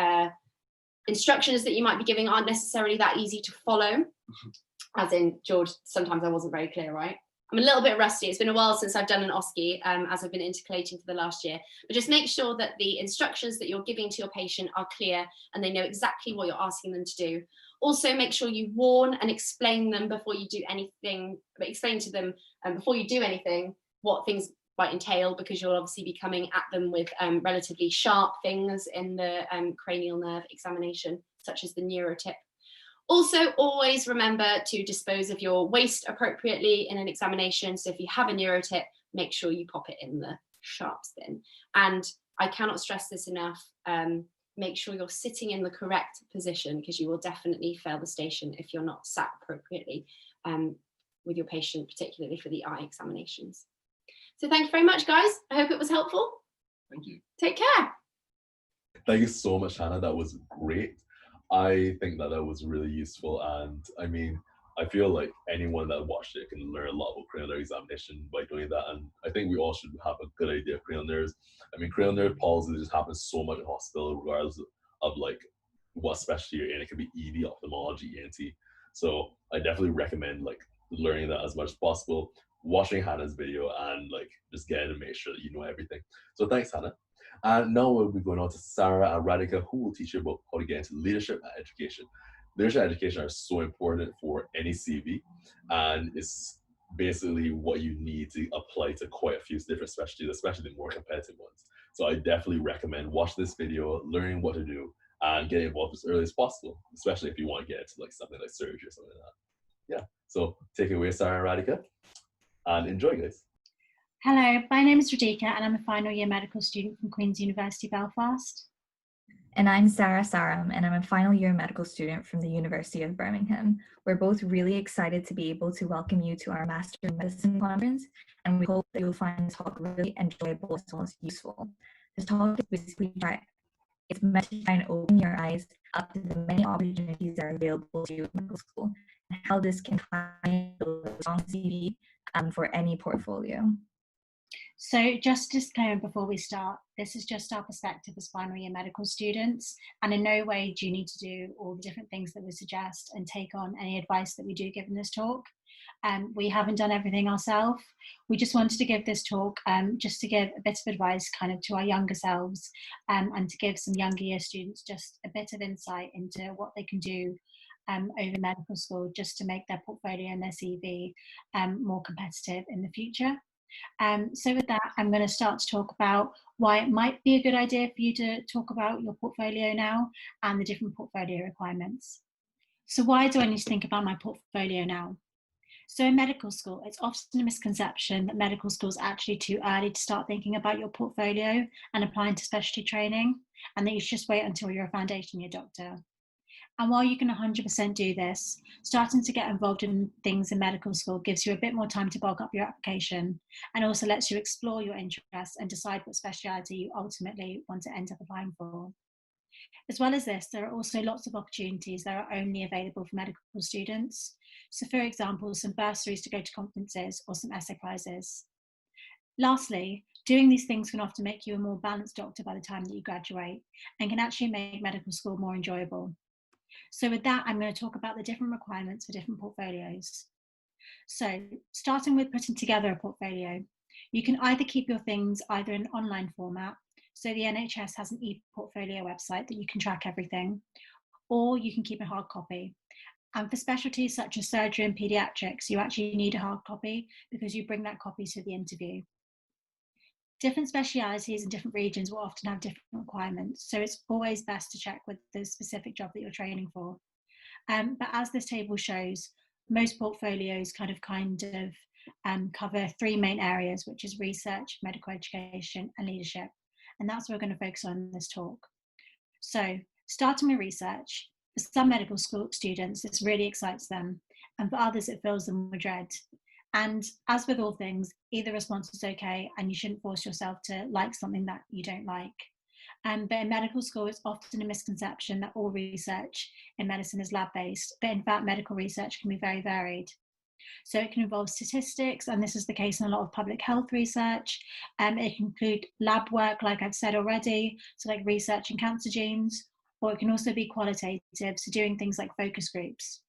instructions that you might be giving aren't necessarily that easy to follow. As in, George, sometimes I wasn't very clear, right? I'm a little bit rusty. It's been a while since I've done an OSCE, as I've been intercalating for the last year. But just make sure that the instructions that you're giving to your patient are clear and they know exactly what you're asking them to do. Also, make sure you warn and explain them before you do anything, explain to them before you do anything what things might entail, because you'll obviously be coming at them with relatively sharp things in the cranial nerve examination, such as the neurotip. Also, always remember to dispose of your waste appropriately in an examination. So if you have a neurotip, make sure you pop it in the sharps bin. And I cannot stress this enough, make sure you're sitting in the correct position, because you will definitely fail the station if you're not sat appropriately with your patient, particularly for the eye examinations. So thank you very much, guys. I hope it was helpful. Thank you. Take care. Thank you so much, Hannah. That was great. I think that was really useful, and I mean, I feel like anyone that watched it can learn a lot about cranial nerve examination by doing that, and I think we all should have a good idea of cranial nerves. I mean, cranial nerve palsy just happens so much in hospital, regardless of like what specialty you're in. It could be ED, ophthalmology, ENT. So I definitely recommend like learning that as much as possible, watching Hannah's video, and like just getting to make sure that you know everything. So thanks, Hannah. And now we'll be going on to Sarah and Radhika, who will teach you about how to get into leadership and education. Leadership and education are so important for any CV, and it's basically what you need to apply to quite a few different specialties, especially the more competitive ones. So I definitely recommend watching this video, learning what to do, and getting involved as early as possible, especially if you want to get into like something like surgery or something like that. Yeah, so take it away, Sarah and Radhika, and enjoy, guys. Hello, my name is Radhika and I'm a final year medical student from Queen's University Belfast. And I'm Sarah Saram and I'm a final year medical student from the University of Birmingham. We're both really excited to be able to welcome you to our Master in Medicine conference, and we hope that you'll find this talk really enjoyable as well as useful. This talk is basically it's meant to try and open your eyes up to the many opportunities that are available to you in medical school, and how this can find a strong CV for any portfolio. So just a disclaimer before we start, this is just our perspective as final year medical students, and in no way do you need to do all the different things that we suggest and take on any advice that we do give in this talk. We haven't done everything ourselves. We just wanted to give this talk just to give a bit of advice kind of to our younger selves, and to give some younger year students just a bit of insight into what they can do over medical school, just to make their portfolio and their CV more competitive in the future. So with that, I'm going to start to talk about why it might be a good idea for you to talk about your portfolio now and the different portfolio requirements. So why do I need to think about my portfolio now? So in medical school, it's often a misconception that medical school is actually too early to start thinking about your portfolio and applying to specialty training, and that you should just wait until you're a foundation year doctor. And while you can 100% do this, starting to get involved in things in medical school gives you a bit more time to bulk up your application, and also lets you explore your interests and decide what speciality you ultimately want to end up applying for. As well as this, there are also lots of opportunities that are only available for medical students. So for example, some bursaries to go to conferences or some essay prizes. Lastly, doing these things can often make you a more balanced doctor by the time that you graduate, and can actually make medical school more enjoyable. So with that, I'm going to talk about the different requirements for different portfolios. So starting with putting together a portfolio, you can either keep your things either in online format, so the NHS has an e-portfolio website that you can track everything, or you can keep a hard copy. And for specialties such as surgery and paediatrics, you actually need a hard copy because you bring that copy to the interview. Different specialities in different regions will often have different requirements, so it's always best to check with the specific job that you're training for. But as this table shows, most portfolios kind of cover three main areas, which is research, medical education, and leadership. And that's what we're going to focus on in this talk. So starting with research, for some medical school students, this really excites them, and for others, it fills them with dread. And as with all things, either response is okay, and you shouldn't force yourself to like something that you don't like. But in medical school, it's often a misconception that all research in medicine is lab-based, but in fact, medical research can be very varied. So it can involve statistics, and this is the case in a lot of public health research. It can include lab work, like I've said already, so like research in cancer genes, or it can also be qualitative, so doing things like focus groups.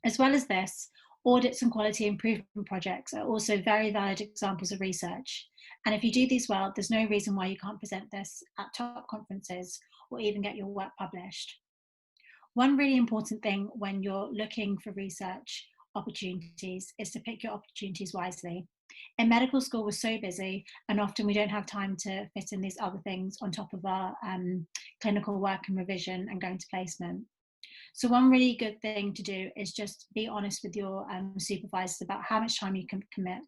As well as this, audits and quality improvement projects are also very valid examples of research. And if you do these well, there's no reason why you can't present this at top conferences or even get your work published. One really important thing when you're looking for research opportunities is to pick your opportunities wisely. In medical school, we're so busy, and often we don't have time to fit in these other things on top of our clinical work and revision and going to placement. So one really good thing to do is just be honest with your supervisors about how much time you can commit,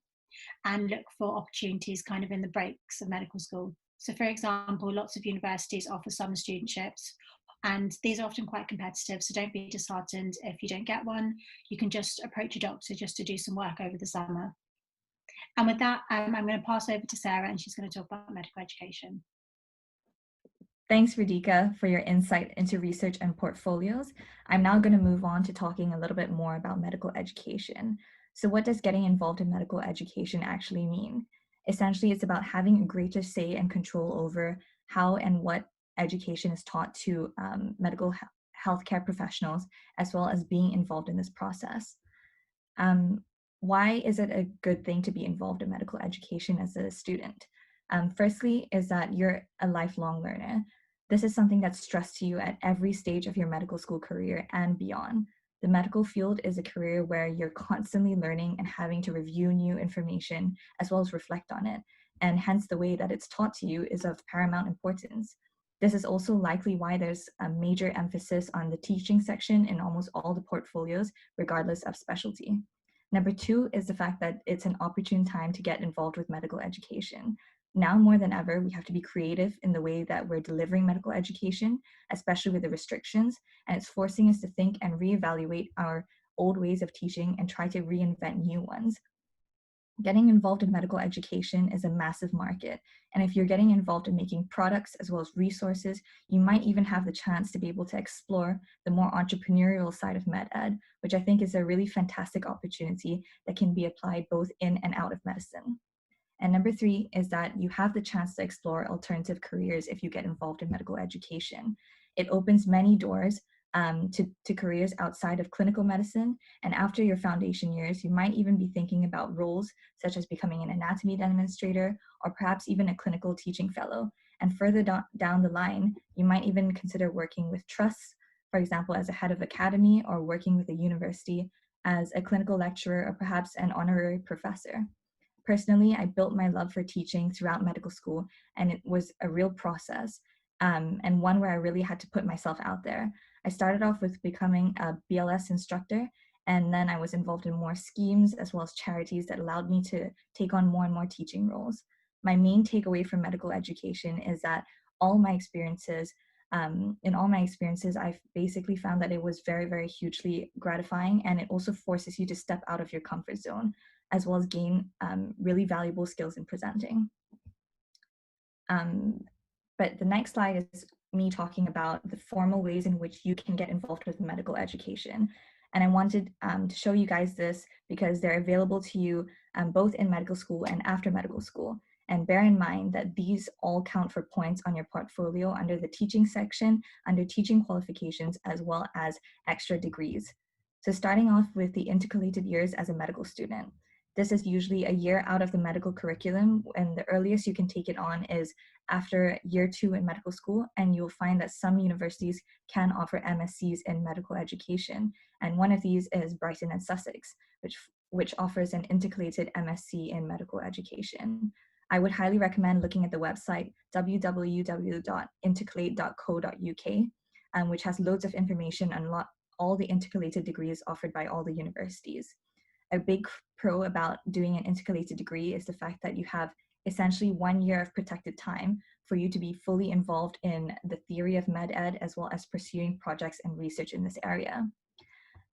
and look for opportunities kind of in the breaks of medical school. So for example, lots of universities offer summer studentships, and these are often quite competitive, so don't be disheartened if you don't get one. You can just approach your doctor just to do some work over the summer. And with that, I'm going to pass over to Sarah, and she's going to talk about medical education. Thanks, Radhika, for your insight into research and portfolios. I'm now going to move on to talking a little bit more about medical education. So what does getting involved in medical education actually mean? Essentially, it's about having a greater say and control over how and what education is taught to medical healthcare professionals, as well as being involved in this process. Why is it a good thing to be involved in medical education as a student? Firstly, is that you're a lifelong learner. This is something that's stressed to you at every stage of your medical school career and beyond. The medical field is a career where you're constantly learning and having to review new information as well as reflect on it, and hence the way that it's taught to you is of paramount importance. This is also likely why there's a major emphasis on the teaching section in almost all the portfolios, regardless of specialty. Number two is the fact that it's an opportune time to get involved with medical education. Now more than ever, we have to be creative in the way that we're delivering medical education, especially with the restrictions, and it's forcing us to think and reevaluate our old ways of teaching and try to reinvent new ones. Getting involved in medical education is a massive market, and if you're getting involved in making products as well as resources, you might even have the chance to be able to explore the more entrepreneurial side of med ed, which I think is a really fantastic opportunity that can be applied both in and out of medicine. And number three is that you have the chance to explore alternative careers if you get involved in medical education. It opens many doors to careers outside of clinical medicine, and after your foundation years, you might even be thinking about roles such as becoming an anatomy demonstrator or perhaps even a clinical teaching fellow. And further down the line, you might even consider working with trusts, for example, as a head of academy, or working with a university as a clinical lecturer or perhaps an honorary professor. Personally, I built my love for teaching throughout medical school, and it was a real process, and one where I really had to put myself out there. I started off with becoming a BLS instructor, and then I was involved in more schemes as well as charities that allowed me to take on more and more teaching roles. My main takeaway from medical education is that in all my experiences, I've basically found that it was very, very hugely gratifying, and it also forces you to step out of your comfort zone, as well as gain really valuable skills in presenting. But the next slide is me talking about the formal ways in which you can get involved with medical education. And I wanted to show you guys this because they're available to you both in medical school and after medical school. And bear in mind that these all count for points on your portfolio under the teaching section, under teaching qualifications, as well as extra degrees. So starting off with the intercalated years as a medical student. This is usually a year out of the medical curriculum, and the earliest you can take it on is after year 2 in medical school, and you'll find that some universities can offer MSCs in medical education. And one of these is Brighton and Sussex, which offers an intercalated MSc in medical education. I would highly recommend looking at the website www.intercalate.co.uk, which has loads of information all the intercalated degrees offered by all the universities. A big pro about doing an intercalated degree is the fact that you have essentially 1 year of protected time for you to be fully involved in the theory of med ed, as well as pursuing projects and research in this area.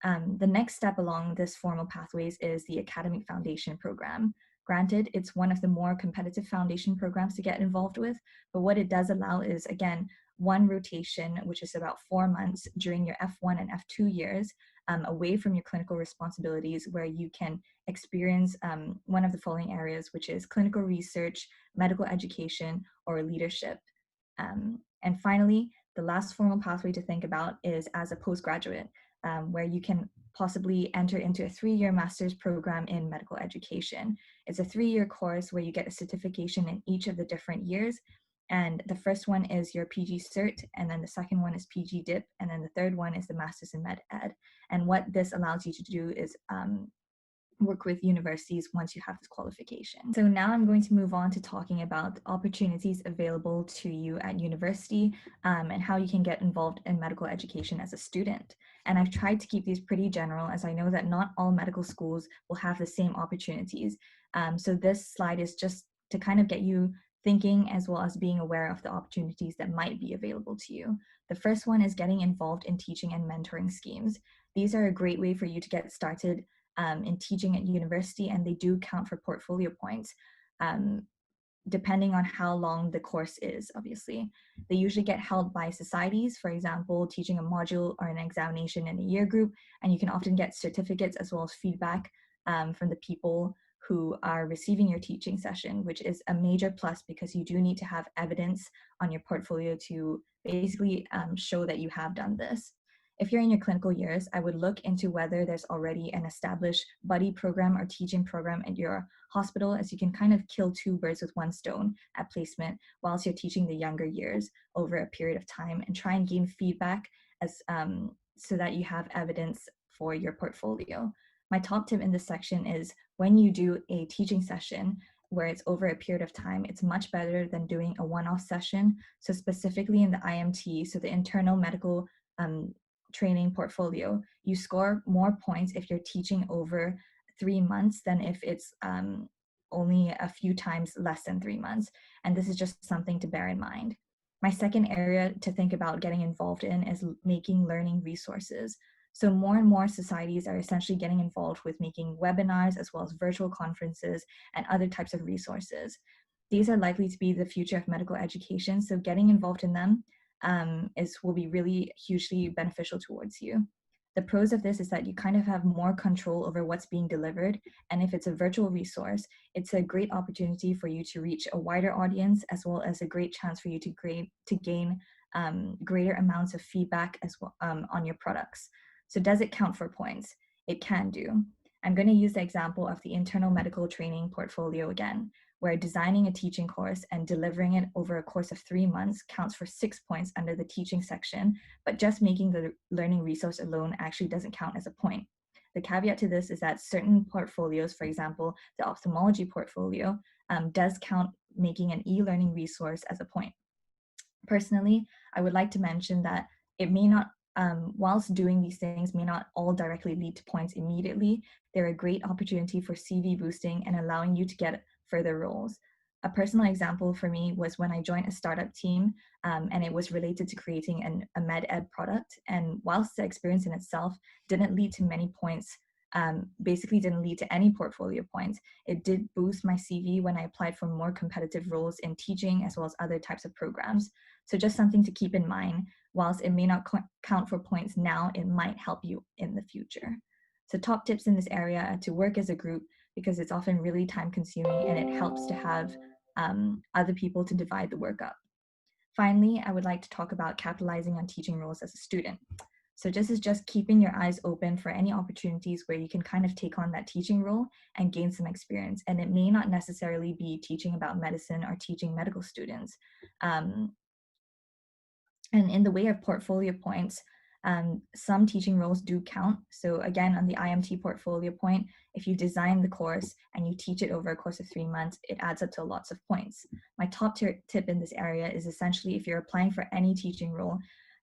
The next step along this formal pathways is the academic foundation program. Granted, it's one of the more competitive foundation programs to get involved with, but what it does allow is, again, one rotation, which is about 4 months during your F1 and F2 years, away from your clinical responsibilities, where you can experience one of the following areas, which is clinical research, medical education, or leadership. And finally, the last formal pathway to think about is as a postgraduate, where you can possibly enter into a 3-year master's program in medical education. It's a 3-year course where you get a certification in each of the different years. And the first one is your PG Cert, and then the second one is PG Dip, and then the third one is the Masters in Med Ed. And what this allows you to do is work with universities once you have this qualification. So now I'm going to move on to talking about the opportunities available to you at university and how you can get involved in medical education as a student. And I've tried to keep these pretty general, as I know that not all medical schools will have the same opportunities. So this slide is just to kind of get you thinking, as well as being aware of the opportunities that might be available to you. The first one is getting involved in teaching and mentoring schemes. These are a great way for you to get started in teaching at university, and they do count for portfolio points, depending on how long the course is, obviously. They usually get held by societies, for example, teaching a module or an examination in a year group, and you can often get certificates as well as feedback from the people who are receiving your teaching session, which is a major plus because you do need to have evidence on your portfolio to basically show that you have done this. If you're in your clinical years, I would look into whether there's already an established buddy program or teaching program at your hospital, as you can kind of kill 2 birds with 1 stone at placement whilst you're teaching the younger years over a period of time, and try and gain feedback as so that you have evidence for your portfolio. My top tip in this section is when you do a teaching session where it's over a period of time, it's much better than doing a one-off session. So specifically in the IMT, so the internal medical training portfolio, you score more points if you're teaching over 3 months than if it's only a few times less than 3 months. And this is just something to bear in mind. My second area to think about getting involved in is making learning resources. So more and more societies are essentially getting involved with making webinars as well as virtual conferences and other types of resources. These are likely to be the future of medical education, so getting involved in them will be really hugely beneficial towards you. The pros of this is that you kind of have more control over what's being delivered, and if it's a virtual resource, it's a great opportunity for you to reach a wider audience, as well as a great chance for you to gain greater amounts of feedback as well on your products. So does it count for points? It can do. I'm going to use the example of the internal medical training portfolio again, where designing a teaching course and delivering it over a course of 3 months counts for 6 points under the teaching section, but just making the learning resource alone actually doesn't count as a point. The caveat to this is that certain portfolios, for example, the ophthalmology portfolio, does count making an e-learning resource as a point. Personally, I would like to mention that it may not, whilst doing these things may not all directly lead to points immediately, they're a great opportunity for CV boosting and allowing you to get further roles. A personal example for me was when I joined a startup team, and it was related to creating a med ed product. And whilst the experience in itself didn't lead to many points, basically didn't lead to any portfolio points, it did boost my CV when I applied for more competitive roles in teaching as well as other types of programs. So just something to keep in mind. Whilst it may not count for points now, it might help you in the future. So top tips in this area are to work as a group, because it's often really time consuming and it helps to have other people to divide the work up. Finally, I would like to talk about capitalizing on teaching roles as a student. So this is just keeping your eyes open for any opportunities where you can kind of take on that teaching role and gain some experience. And it may not necessarily be teaching about medicine or teaching medical students. And in the way of portfolio points, some teaching roles do count. So again, on the IMT portfolio point, if you design the course and you teach it over a course of 3 months, it adds up to lots of points. My top tip in this area is essentially if you're applying for any teaching role,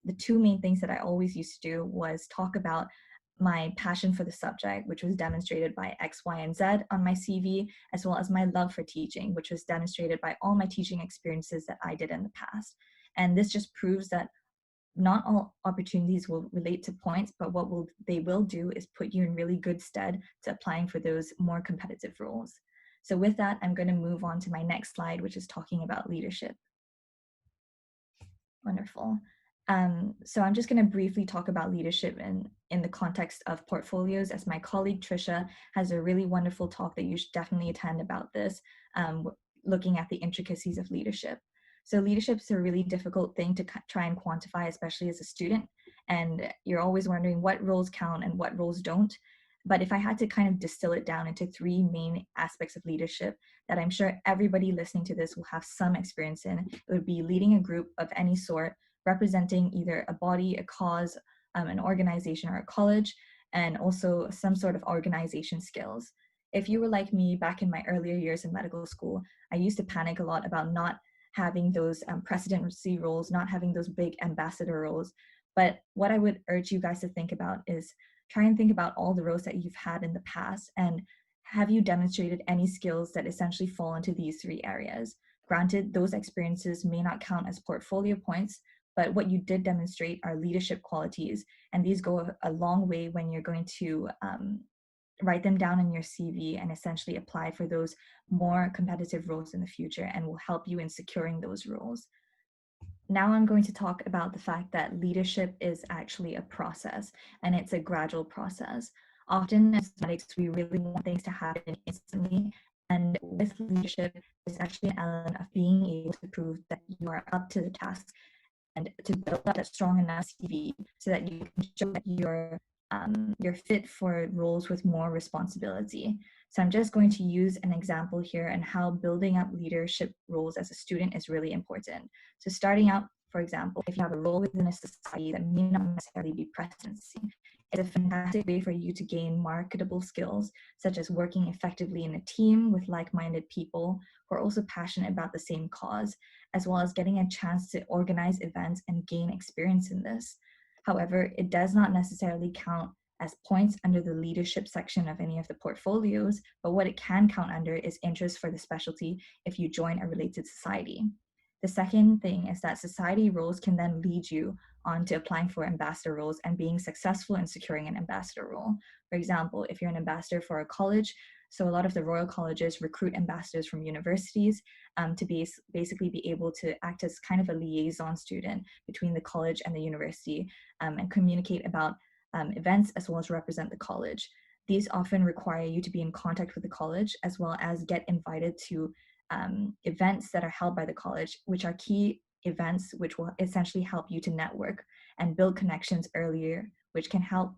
the two main things that I always used to do was talk about my passion for the subject, which was demonstrated by X, Y, and Z on my CV, as well as my love for teaching, which was demonstrated by all my teaching experiences that I did in the past. And this just proves that not all opportunities will relate to points, but what they will do is put you in really good stead to applying for those more competitive roles. So with that, I'm going to move on to my next slide, which is talking about leadership. Wonderful. So I'm just going to briefly talk about leadership in the context of portfolios, as my colleague Trisha has a really wonderful talk that you should definitely attend about this, looking at the intricacies of leadership. So leadership is a really difficult thing to try and quantify, especially as a student. And you're always wondering what roles count and what roles don't. But if I had to kind of distill it down into three main aspects of leadership that I'm sure everybody listening to this will have some experience in, it would be leading a group of any sort, representing either a body, a cause, an organization, or a college, and also some sort of organization skills. If you were like me back in my earlier years in medical school, I used to panic a lot about not having those presidency roles, not having those big ambassador roles. But what I would urge you guys to think about is try and think about all the roles that you've had in the past, and have you demonstrated any skills that essentially fall into these three areas? Granted, those experiences may not count as portfolio points, but what you did demonstrate are leadership qualities, and these go a long way when you're going to write them down in your CV and essentially apply for those more competitive roles in the future, and will help you in securing those roles. Now I'm going to talk about the fact that leadership is actually a process, and it's a gradual process. Often as medics, we really want things to happen instantly, and with leadership, there's actually an element of being able to prove that you are up to the task and to build up that strong enough CV so that you can show that you're fit for roles with more responsibility. So I'm just going to use an example here on how building up leadership roles as a student is really important. So starting out, for example, if you have a role within a society that may not necessarily be presidency, it's a fantastic way for you to gain marketable skills, such as working effectively in a team with like-minded people who are also passionate about the same cause, as well as getting a chance to organize events and gain experience in this. However, it does not necessarily count as points under the leadership section of any of the portfolios, but what it can count under is interest for the specialty if you join a related society. The second thing is that society roles can then lead you on to applying for ambassador roles and being successful in securing an ambassador role. For example, if you're an ambassador for a college, so a lot of the Royal Colleges recruit ambassadors from universities to basically be able to act as kind of a liaison student between the college and the university, and communicate about events as well as represent the college. These often require you to be in contact with the college, as well as get invited to events that are held by the college, which are key events which will essentially help you to network and build connections earlier, which can help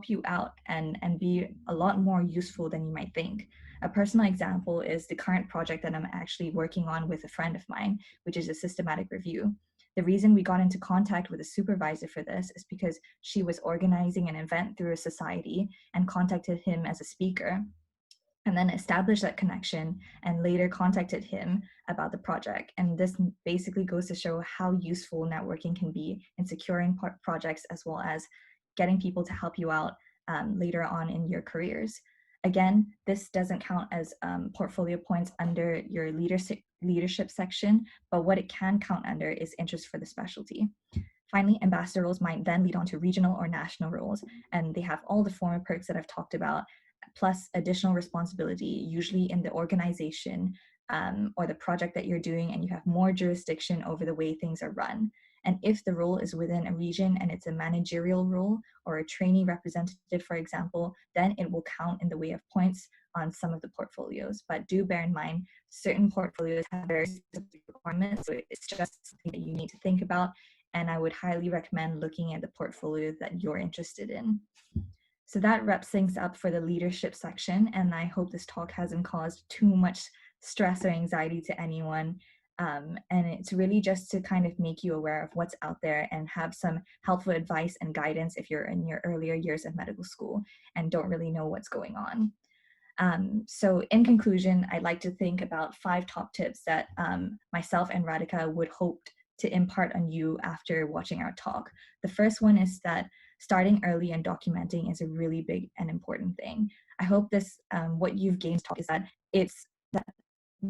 you out and be a lot more useful than you might think. A personal example is the current project that I'm actually working on with a friend of mine, which is a systematic review. The reason we got into contact with a supervisor for this is because she was organizing an event through a society and contacted him as a speaker, and then established that connection and later contacted him about the project. And this basically goes to show how useful networking can be in securing projects, as well as getting people to help you out later on in your careers. Again, this doesn't count as portfolio points under your leadership section, but what it can count under is interest for the specialty. Finally, ambassador roles might then lead on to regional or national roles, and they have all the former perks that I've talked about, plus additional responsibility, usually in the organization or the project that you're doing, and you have more jurisdiction over the way things are run. And if the role is within a region and it's a managerial role or a trainee representative, for example, then it will count in the way of points on some of the portfolios. But do bear in mind, certain portfolios have very specific requirements, so it's just something that you need to think about. And I would highly recommend looking at the portfolio that you're interested in. So that wraps things up for the leadership section, and I hope this talk hasn't caused too much stress or anxiety to anyone. And it's really just to kind of make you aware of what's out there and have some helpful advice and guidance if you're in your earlier years of medical school and don't really know what's going on. So in conclusion, I'd like to think about 5 top tips that myself and Radhika would hope to impart on you after watching our talk. The first one is that starting early and documenting is a really big and important thing. I hope this, what you've gained talk is that it's that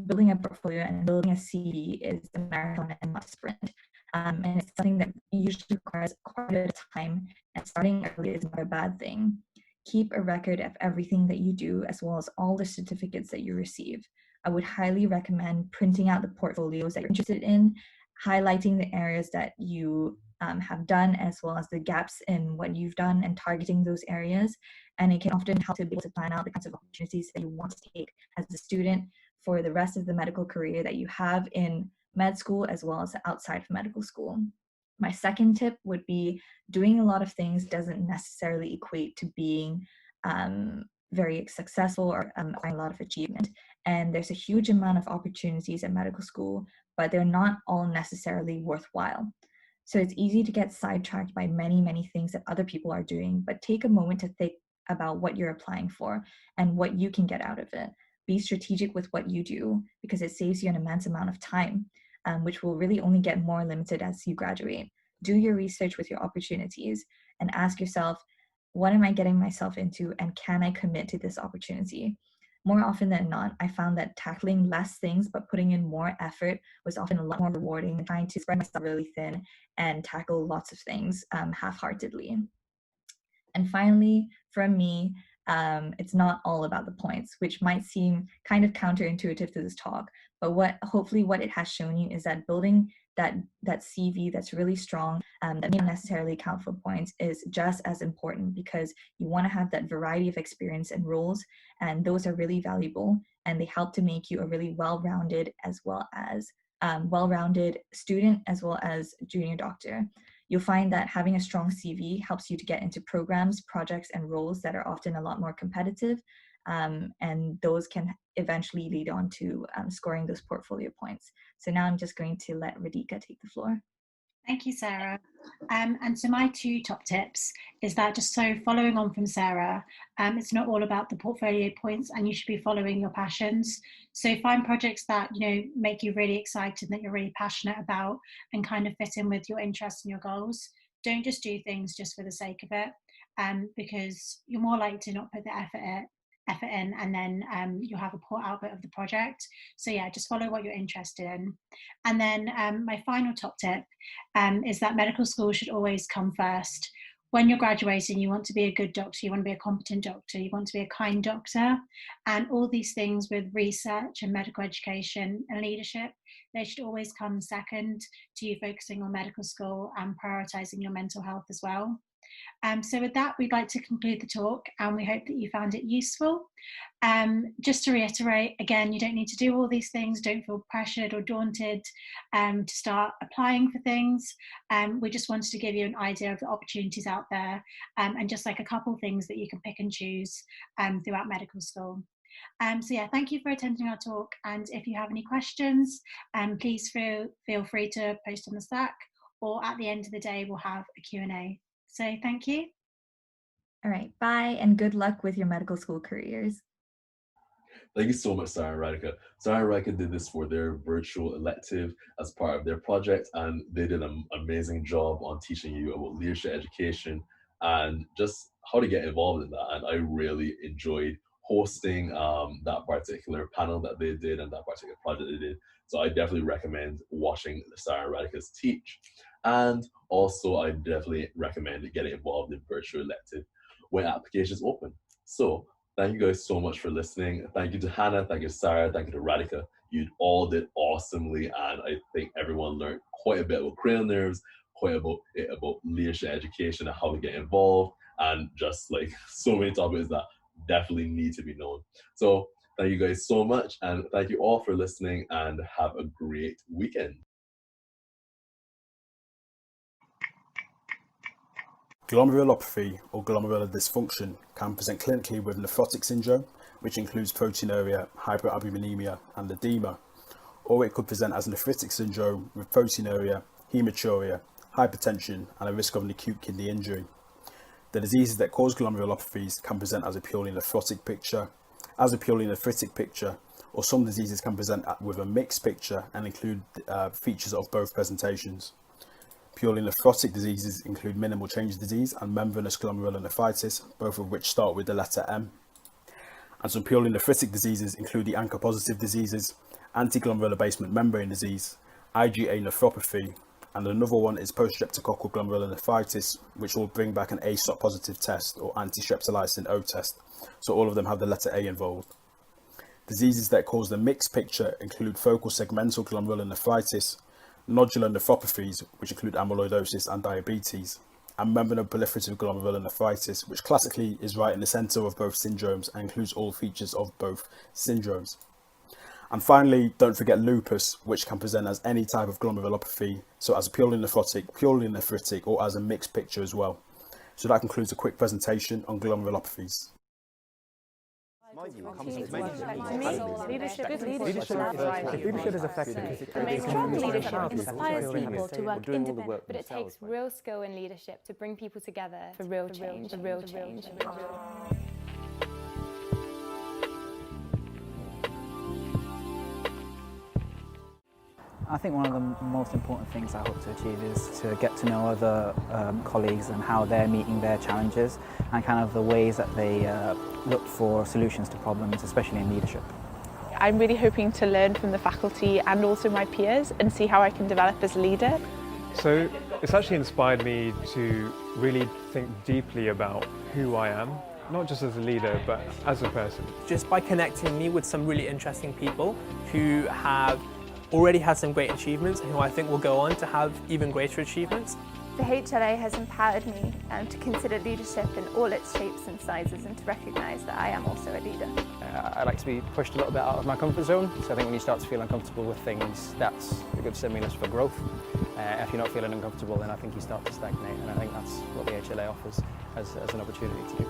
building a portfolio and building a CV is a marathon and not a sprint. And it's something that usually requires quite a bit of time, and starting early is not a bad thing. Keep a record of everything that you do, as well as all the certificates that you receive. I would highly recommend printing out the portfolios that you're interested in, highlighting the areas that you have done, as well as the gaps in what you've done, and targeting those areas. And it can often help to be able to plan out the kinds of opportunities that you want to take as a student for the rest of the medical career that you have in med school, as well as outside of medical school. My second tip would be doing a lot of things doesn't necessarily equate to being very successful or a lot of achievement. And there's a huge amount of opportunities at medical school, but they're not all necessarily worthwhile. So it's easy to get sidetracked by many, many things that other people are doing, but take a moment to think about what you're applying for and what you can get out of it. Be strategic with what you do, because it saves you an immense amount of time, which will really only get more limited as you graduate. Do your research with your opportunities and ask yourself, what am I getting myself into, and can I commit to this opportunity? More often than not, I found that tackling less things but putting in more effort was often a lot more rewarding than trying to spread myself really thin and tackle lots of things half-heartedly. And finally, from me, it's not all about the points, which might seem kind of counterintuitive to this talk, but hopefully what it has shown you is that building that CV that's really strong, that may not necessarily count for points, is just as important, because you want to have that variety of experience and roles, and those are really valuable, and they help to make you a really well-rounded student as well as junior doctor. You'll find that having a strong CV helps you to get into programs, projects, and roles that are often a lot more competitive, and those can eventually lead on to scoring those portfolio points. So now I'm just going to let Radhika take the floor. Thank you, Sarah. And so my two top tips is that, just so following on from Sarah, it's not all about the portfolio points, and you should be following your passions. So find projects that, you know, make you really excited, that you're really passionate about, and kind of fit in with your interests and your goals. Don't just do things just for the sake of it, because you're more likely to not put the effort in, and then you'll have a poor output of the project. So yeah, just follow what you're interested in. And then my final top tip is that medical school should always come first. When you're graduating, you want to be a good doctor, you want to be a competent doctor, you want to be a kind doctor, and all these things with research and medical education and leadership, they should always come second to you focusing on medical school and prioritising your mental health as well. So with that, we'd like to conclude the talk, and we hope that you found it useful. Just to reiterate, again, you don't need to do all these things. Don't feel pressured or daunted to start applying for things. We just wanted to give you an idea of the opportunities out there, and just like a couple things that you can pick and choose throughout medical school. So yeah, thank you for attending our talk, and if you have any questions, please feel free to post on the Slack, or at the end of the day, we'll have a Q&A. So thank you. All right, bye, and good luck with your medical school careers. Thank you so much, Sarah and Radhika. Sarah and Radhika did this for their virtual elective as part of their project, and they did an amazing job on teaching you about leadership education and just how to get involved in that. And I really enjoyed hosting that particular panel that they did and that particular project they did. So I definitely recommend watching Sarah and Radhika's teach. And also, I definitely recommend getting involved in virtual elective when applications open. So thank you guys so much for listening. Thank you to Hannah, thank you to Sarah, thank you to Radhika. You all did awesomely, and I think everyone learned quite a bit about cranial nerves, quite about leadership education and how to get involved, and just like so many topics that definitely need to be known. So thank you guys so much, and thank you all for listening, and have a great weekend. Glomerulopathy or glomerular dysfunction can present clinically with nephrotic syndrome, which includes proteinuria, hyperalbuminemia, and edema, or it could present as nephritic syndrome with proteinuria, hematuria, hypertension, and a risk of an acute kidney injury. The diseases that cause glomerulopathies can present as a purely nephrotic picture, as a purely nephritic picture, or some diseases can present with a mixed picture and include features of both presentations. Purely nephrotic diseases include minimal change disease and membranous glomerulonephritis, both of which start with the letter M. And some purely nephritic diseases include the ANCA-positive diseases, antiglomerular basement membrane disease, IgA nephropathy, and another one is post-streptococcal glomerulonephritis, which will bring back an ASOT positive test or anti-streptolysin O test. So all of them have the letter A involved. Diseases that cause the mixed picture include focal segmental glomerulonephritis, nodular nephropathies, which include amyloidosis and diabetes, and membranoproliferative glomerulonephritis, which classically is right in the centre of both syndromes and includes all features of both syndromes. And finally, don't forget lupus, which can present as any type of glomerulopathy, so as a purely nephrotic, purely nephritic, or as a mixed picture as well. So that concludes a quick presentation on glomerulopathies. Leadership is effective. Strong leadership inspires people to work independently, but it takes real skill in leadership to bring people together for real change. I think one of the most important things I hope to achieve is to get to know other colleagues and how they're meeting their challenges and kind of the ways that they look for solutions to problems, especially in leadership. I'm really hoping to learn from the faculty and also my peers and see how I can develop as a leader. So it's actually inspired me to really think deeply about who I am, not just as a leader, but as a person. Just by connecting me with some really interesting people who have already had some great achievements and who I think will go on to have even greater achievements. The HLA has empowered me to consider leadership in all its shapes and sizes and to recognise that I am also a leader. I like to be pushed a little bit out of my comfort zone, so I think when you start to feel uncomfortable with things, that's a good stimulus for growth. If you're not feeling uncomfortable, then I think you start to stagnate, and I think that's what the HLA offers as an opportunity to do.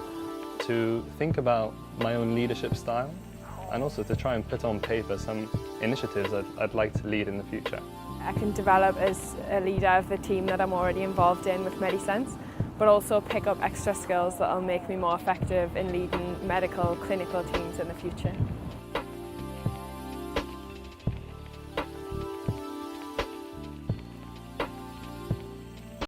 To think about my own leadership style, and also to try and put on paper some initiatives I'd like to lead in the future. I can develop as a leader of the team that I'm already involved in with MediSense, but also pick up extra skills that will make me more effective in leading medical, clinical teams in the future.